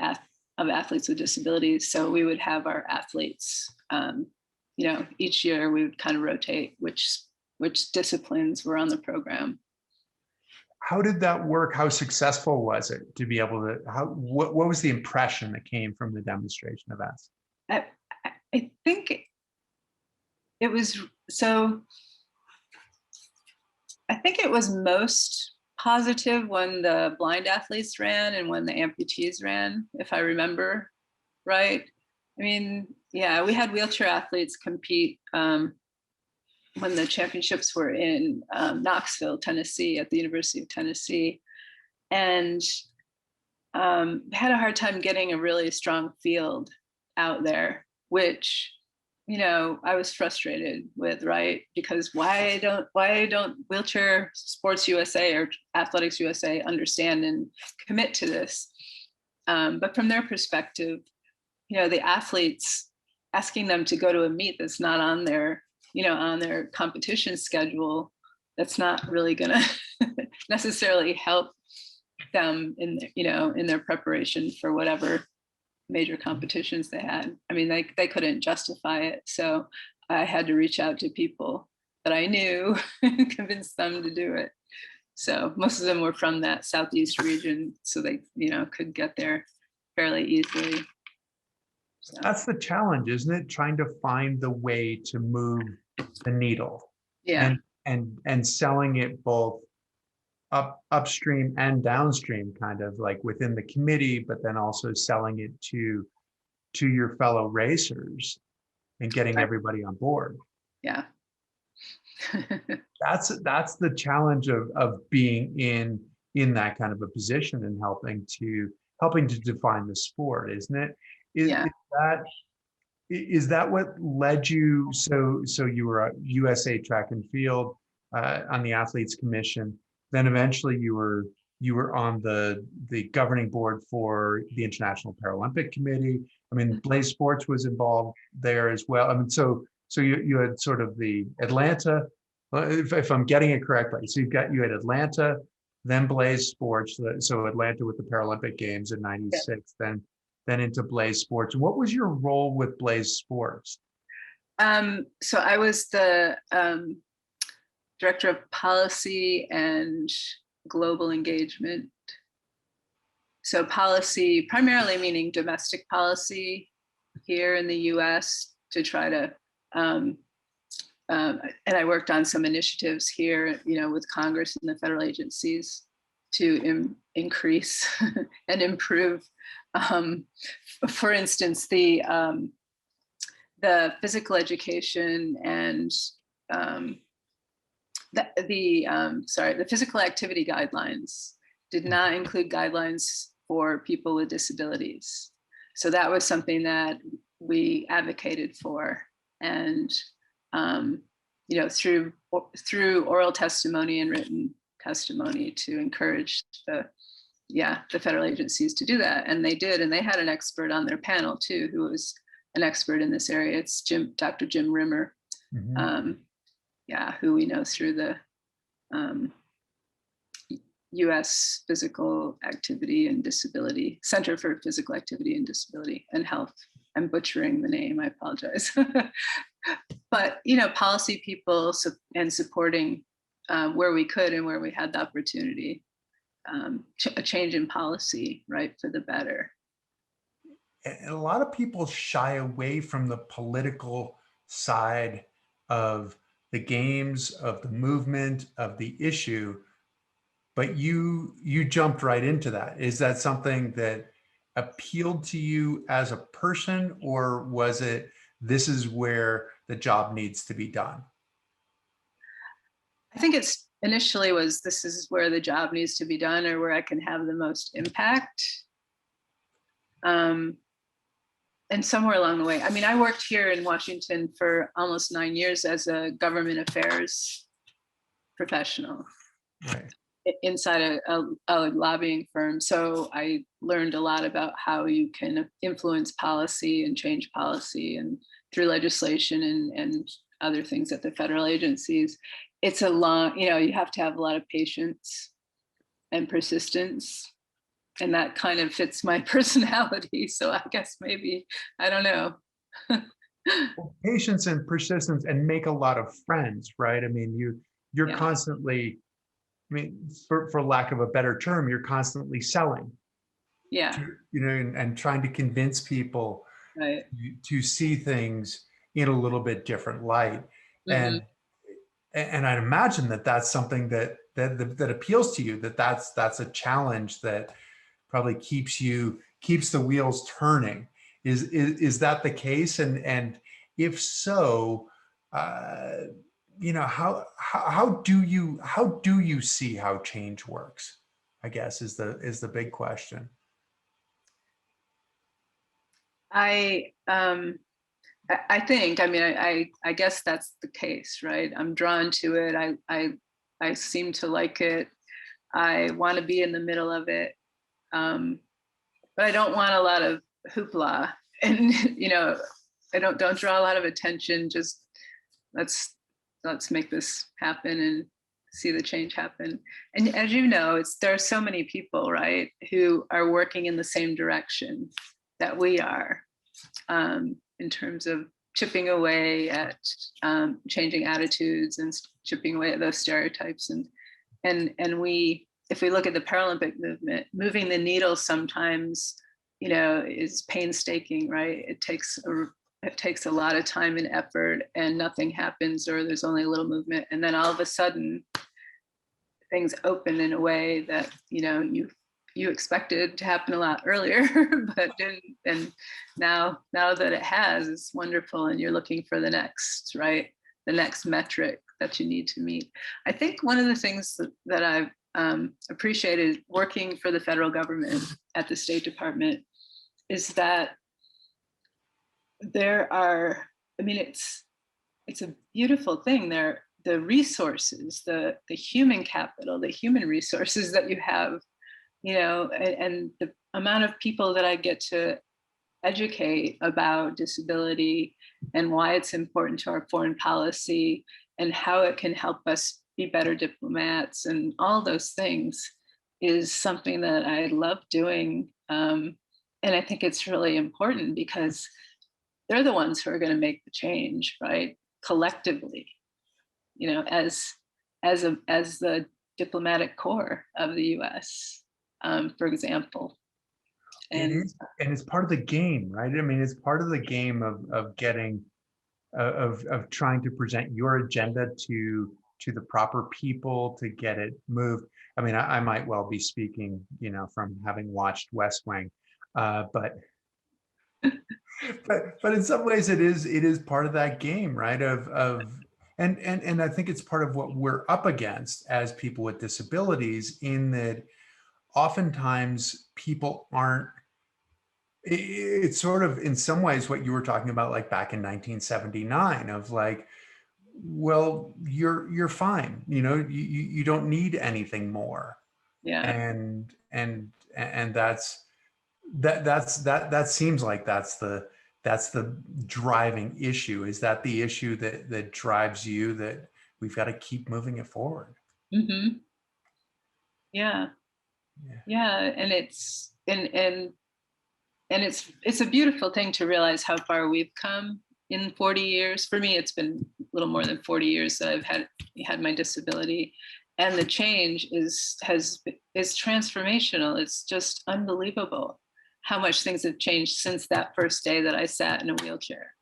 athletes with disabilities. So we would have our athletes, each year we would kind of rotate which disciplines were on the program. How did that work? How successful was it to be able to, what was the impression that came from the demonstration events? I think it was, I think it was most positive when the blind athletes ran and when the amputees ran, if I remember right. Yeah, we had wheelchair athletes compete when the championships were in Knoxville, Tennessee, at the University of Tennessee, and had a hard time getting a really strong field out there, which I was frustrated with, right? Because why don't Wheelchair Sports USA or Athletics USA understand and commit to this? But from their perspective, the athletes, asking them to go to a meet that's not on their competition schedule, that's not really gonna necessarily help them in their preparation for whatever major competitions they had. I mean, they couldn't justify it. So I had to reach out to people that I knew and convince them to do it. So most of them were from that Southeast region, so they, could get there fairly easily. So. That's the challenge, isn't it? Trying to find the way to move the needle. Yeah. And selling it both upstream and downstream, kind of like within the committee, but then also selling it to your fellow racers and getting everybody on board. Yeah. That's the challenge of being in that kind of a position and helping to define the sport, isn't it? Is that what led you? So you were a USA Track and Field on the Athletes Commission. Then eventually you were on the governing board for the International Paralympic Committee. I mean, Blaze Sports was involved there as well. I mean, so you had sort of the Atlanta, if I'm getting it correctly. So you had Atlanta, then Blaze Sports. So Atlanta with the Paralympic Games in '96, then into Blaze Sports. And what was your role with Blaze Sports? So I was the director of policy and global engagement. So policy, primarily meaning domestic policy here in the US, to try to, and I worked on some initiatives here, with Congress and the federal agencies to increase and improve. For instance, the physical education and the physical activity guidelines did not include guidelines for people with disabilities. So that was something that we advocated for, and through oral testimony and written testimony to encourage the federal agencies to do that. And they did, and they had an expert on their panel too, who was an expert in this area. It's Dr. Jim Rimmer, mm-hmm. Who we know through the U.S. Physical Activity and Disability Center for Physical Activity and Disability and Health. I'm butchering the name, I apologize. But, policy people and supporting where we could and where we had the opportunity, a change in policy, right, for the better. And a lot of people shy away from the political side of the games, of the movement, of the issue, but you jumped right into that. Is that something that appealed to you as a person, or was it, this is where the job needs to be done? I think it's initially was, this is where the job needs to be done, or where I can have the most impact. And somewhere along the way, I mean, I worked here in Washington for almost 9 years as a government affairs professional, right, inside a lobbying firm. So I learned a lot about how you can influence policy and change policy, and through legislation and other things at the federal agencies. It's a long, you have to have a lot of patience and persistence. And that kind of fits my personality. So I guess maybe, I don't know. Well, patience and persistence, and make a lot of friends, right? I mean, you're constantly, I mean, for lack of a better term, you're constantly selling. Yeah. And trying to convince people right. to see things in a little bit different light. Mm-hmm. And I'd imagine that that's something that appeals to you, that's a challenge that probably keeps the wheels turning. Is that the case? And if so, how do you see how change works? I guess is the big question. I think, I guess that's the case, right? I'm drawn to it. I seem to like it. I want to be in the middle of it. But I don't want a lot of hoopla, and I don't draw a lot of attention. Just let's make this happen and see the change happen. And as you know, there are so many people, right, who are working in the same direction that we are, in terms of chipping away at changing attitudes and chipping away at those stereotypes. And we, if we look at the Paralympic movement, moving the needle sometimes, is painstaking, right? It takes a lot of time and effort, and nothing happens, or there's only a little movement, and then all of a sudden things open in a way that you expected to happen a lot earlier, but didn't. And now that it has, it's wonderful, and you're looking for the next, right? The next metric that you need to meet. I think one of the things that I've appreciated working for the federal government at the State Department is that there are, it's a beautiful thing. The resources, the human capital, the human resources that you have, and the amount of people that I get to educate about disability and why it's important to our foreign policy and how it can help us be better diplomats and all those things is something that I love doing. And I think it's really important because they're the ones who are going to make the change, right? Collectively, as the diplomatic corps of the U.S., for example. And it's part of the game, right? It's part of the game of getting, of trying to present your agenda to the proper people to get it moved. I might well be speaking, from having watched West Wing, but in some ways it is part of that game, right? And I think it's part of what we're up against as people with disabilities, in that oftentimes people aren't, it's sort of in some ways what you were talking about, like back in 1979, of like, well, you're fine, you don't need anything more. yeah. And that seems like that's the driving issue. Is that the issue that drives you, that we've got to keep moving it forward? Mm-hmm. Yeah. And it's a beautiful thing to realize how far we've come in 40 years. For me, it's been a little more than 40 years that I've had my disability, and the change is transformational. It's just unbelievable how much things have changed since that first day that I sat in a wheelchair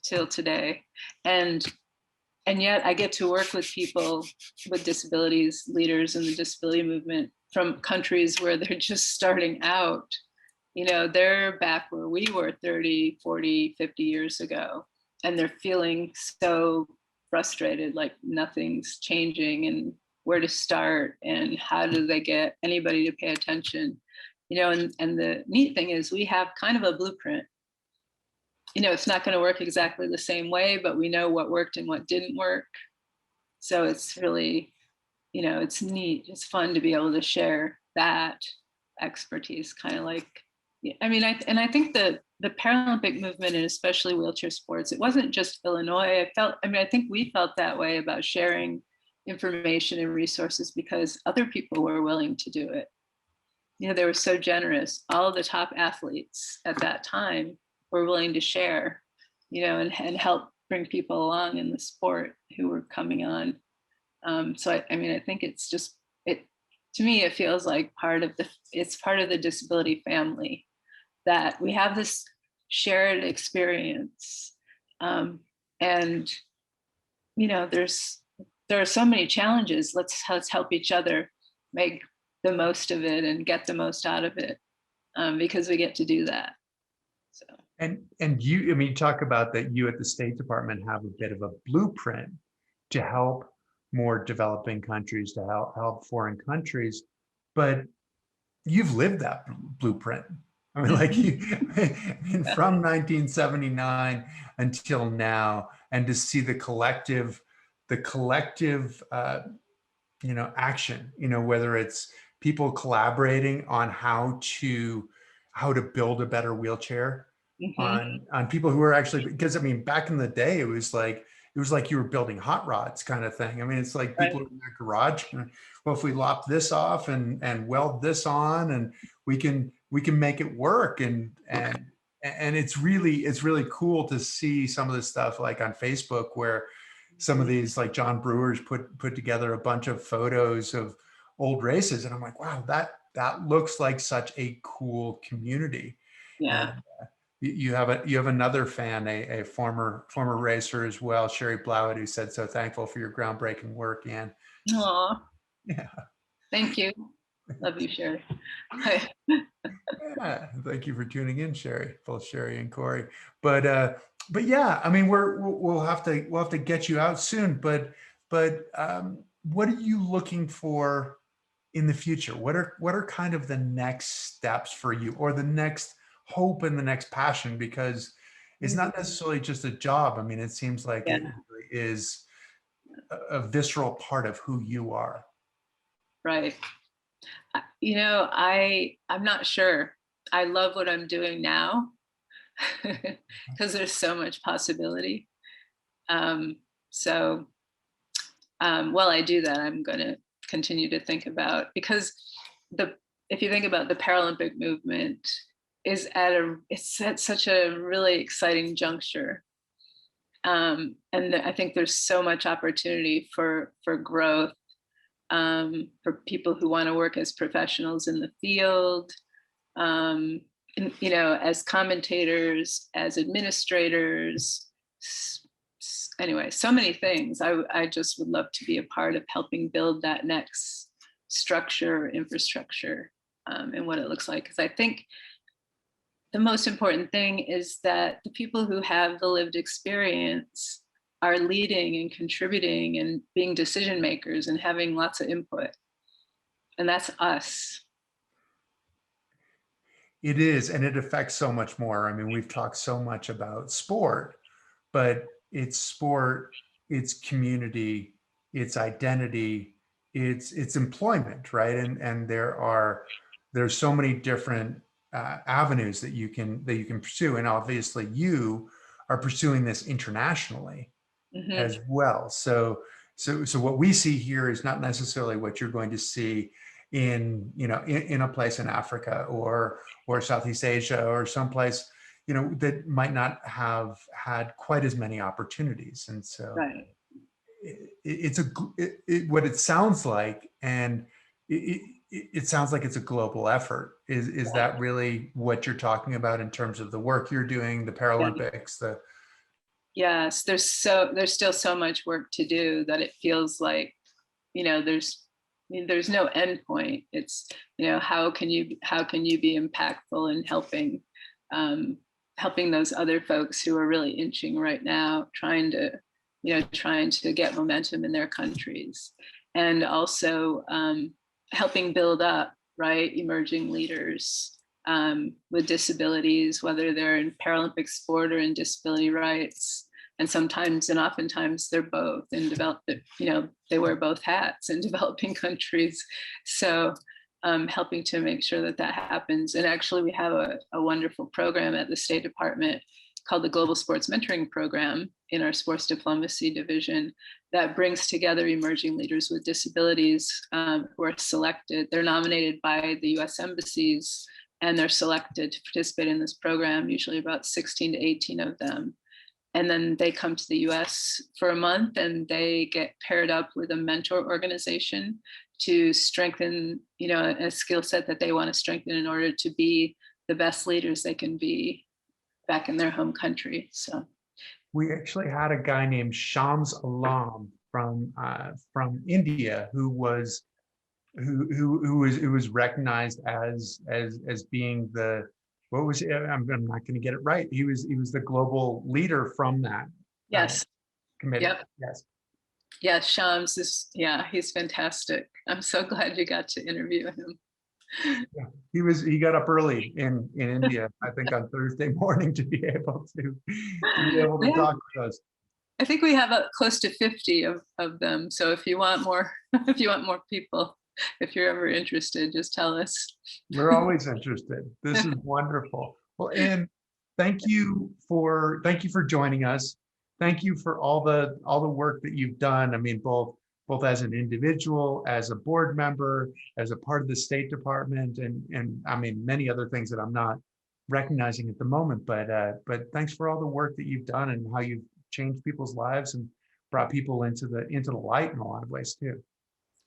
till today. And yet I get to work with people with disabilities, leaders in the disability movement from countries where they're just starting out. They're back where we were 30, 40, 50 years ago, and they're feeling so frustrated, like nothing's changing, and where to start, and how do they get anybody to pay attention? And the neat thing is we have kind of a blueprint. It's not going to work exactly the same way, but we know what worked and what didn't work. So it's really, it's neat. It's fun to be able to share that expertise, kind of like, I think the Paralympic movement, and especially wheelchair sports, it wasn't just Illinois. I think we felt that way about sharing information and resources because other people were willing to do it. They were so generous. All of the top athletes at that time were willing to share, and help bring people along in the sport who were coming on. So I think it's just, to me, it feels like it's part of the disability family, that we have this shared experience. And, there are so many challenges. Let's help each other make the most of it and get the most out of it, because we get to do that. So. And you talk about that you at the State Department have a bit of a blueprint to help more developing countries, to help foreign countries, but you've lived that blueprint. From 1979 until now, and to see the collective action, whether it's people collaborating on how to build a better wheelchair, on people who are actually, because back in the day, it was like you were building hot rods kind of thing. It's like people in their garage, well, if we lop this off and weld this on, and we can make it work. And And it's really cool to see some of this stuff like on Facebook where some of these like John Brewers put together a bunch of photos of old races, and I'm like, wow, that looks like such a cool community. Yeah. And you have another fan, a former racer as well, Sherry Blowett, who said so thankful for your groundbreaking work. And Aw, yeah, thank you. Love you, Sherry. yeah, thank you for tuning in, Sherry, both Sherry and Corey. But yeah, I mean, we'll have to get you out soon. But what are you looking for in the future? What are kind of the next steps for you, or the next hope and the next passion? Because it's not necessarily just a job. I mean, it seems like Yeah, it really is a visceral part of who you are. right. I'm not sure. I love what I'm doing now because there's so much possibility. Um, so while I do that, I'm going to continue to think about, because the if you think about the Paralympic movement it's at such a really exciting juncture. And I think there's so much opportunity for growth, for people who want to work as professionals in the field, and, as commentators, as administrators. Anyway, so many things. I just would love to be a part of helping build that next structure, infrastructure, and what it looks like. Because I think the most important thing is that the people who have the lived experience are leading and contributing and being decision makers and having lots of input. And that's us. It is, and it affects so much more. I mean, we've talked so much about sport, but it's sport, it's community, it's identity, it's employment, right? And there's so many different avenues that you can pursue, and obviously you are pursuing this internationally Mhm. as well. So what we see here is not necessarily what you're going to see in a place in Africa or Southeast Asia or someplace that might not have had quite as many opportunities. And so Right. what it sounds like, and it sounds like it's a global effort. Is that really what you're talking about in terms of the work you're doing, the Yeah. Paralympics, the Yes, there's still so much work to do that it feels like, there's no end point. It's, how can you be impactful in helping those other folks who are really inching right now, trying to get momentum in their countries, and also helping build up, right, emerging leaders, with disabilities, whether they're in Paralympic sport or in disability rights. And sometimes and oftentimes they're both in they wear both hats in developing countries. So helping to make sure that happens. And actually we have a wonderful program at the State Department called the Global Sports Mentoring Program in our sports diplomacy division that brings together emerging leaders with disabilities, who are selected. They're nominated by the US embassies, and they're selected to participate in this program, usually about 16 to 18 of them. And then they come to the US for a month and they get paired up with a mentor organization to strengthen, a skill set that they want to strengthen in order to be the best leaders they can be back in their home country. So we actually had a guy named Shams Alam from India who was recognized as being the what was it? I'm not going to get it right. He was the global leader from that yes. committee. Yep. Yes. Yeah, Shams he's fantastic. I'm so glad you got to interview him. Yeah. He got up early in India, I think on Thursday morning to be able to Yeah, talk with us. I think we have close to 50 of them. So if you want more, if you want more people, if you're ever interested, just tell us. We're always interested. This is wonderful. Well, and thank you for joining us. Thank you for all the work that you've done. I mean, both as an individual, as a board member, as a part of the State Department, and I mean many other things that I'm not recognizing at the moment. But thanks for all the work that you've done and how you've changed people's lives and brought people into the light in a lot of ways too.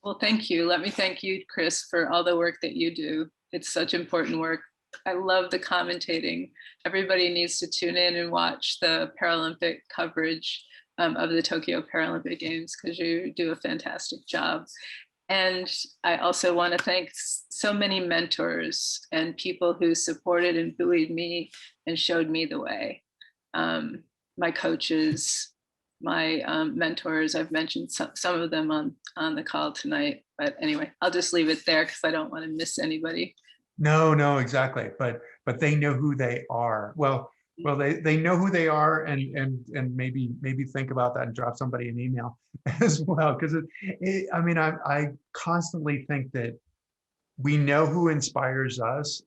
Well, thank you. Let me thank you, Chris, for all the work that you do. It's such important work. I love the commentating. Everybody needs to tune in and watch the Paralympic coverage of the Tokyo Paralympic Games, because you do a fantastic job. And I also want to thank so many mentors and people who supported and buoyed me and showed me the way. My coaches, my mentors, I've mentioned some of them on the call tonight. But anyway, I'll just leave it there because I don't want to miss anybody. No, exactly. But they know who they are. Well, they know who they are, and maybe think about that and drop somebody an email as well. Because I mean, I constantly think that we know who inspires us,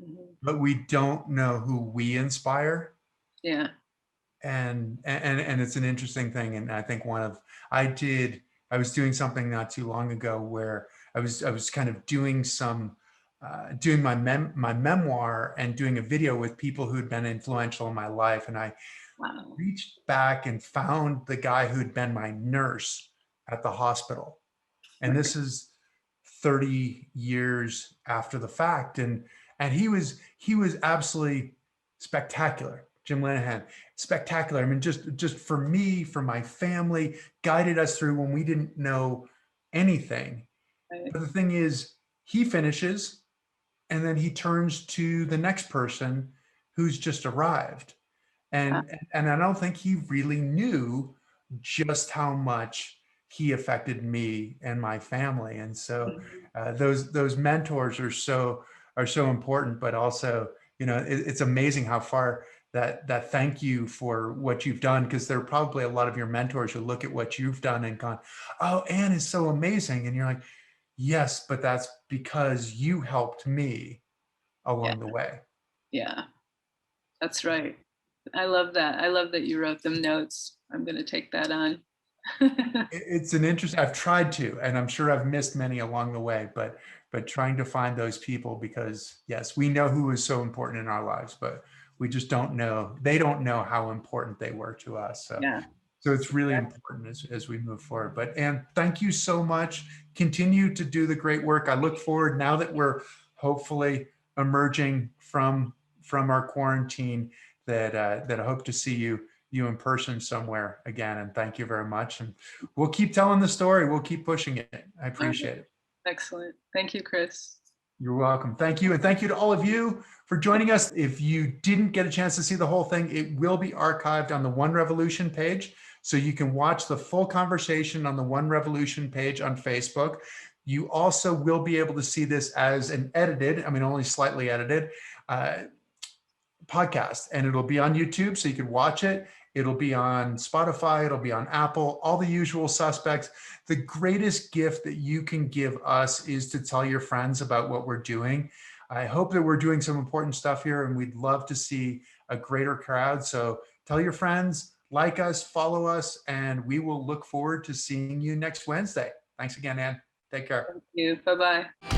Mhm. but we don't know who we inspire. Yeah. And it's an interesting thing. And I think I was doing something not too long ago where I was kind of doing doing my memoir and doing a video with people who'd been influential in my life. And I Wow. reached back and found the guy who'd been my nurse at the hospital. And Right. this is 30 years after the fact. And he was absolutely spectacular. Jim Lanahan, spectacular. I mean, just for me, for my family, guided us through when we didn't know anything. Right. But the thing is, he finishes and then he turns to the next person who's just arrived. Wow. And I don't think he really knew just how much he affected me and my family. And so Mhm. those mentors are so important, but also, it's amazing how far that thank you for what you've done, because there are probably a lot of your mentors who look at what you've done and gone, oh, Anne is so amazing. And you're like, yes, but that's because you helped me Yeah. along the way. Yeah. That's right. I love that. I love that you wrote them notes. I'm going to take that on. It's an interesting, I've tried to, and I'm sure I've missed many along the way, but trying to find those people, because yes, we know who is so important in our lives, but we just don't know, they don't know how important they were to us. Yeah. So it's really important as we move forward. But Anne, thank you so much. Continue to do the great work. I look forward, now that we're hopefully emerging from our quarantine, that I hope to see you in person somewhere again. And thank you very much. And we'll keep telling the story. We'll keep pushing it. I All right. appreciate it. Excellent. Thank you, Chris. You're welcome. Thank you. And thank you to all of you for joining us. If you didn't get a chance to see the whole thing, it will be archived on the One Revolution page. So you can watch the full conversation on the One Revolution page on Facebook. You also will be able to see this as an edited, I mean, only slightly edited, podcast, and it'll be on YouTube, so you can watch it. It'll be on Spotify, it'll be on Apple, all the usual suspects. The greatest gift that you can give us is to tell your friends about what we're doing. I hope that we're doing some important stuff here, and we'd love to see a greater crowd. So tell your friends, like us, follow us, and we will look forward to seeing you next Wednesday. Thanks again, Ann. Take care. Thank you. Bye-bye.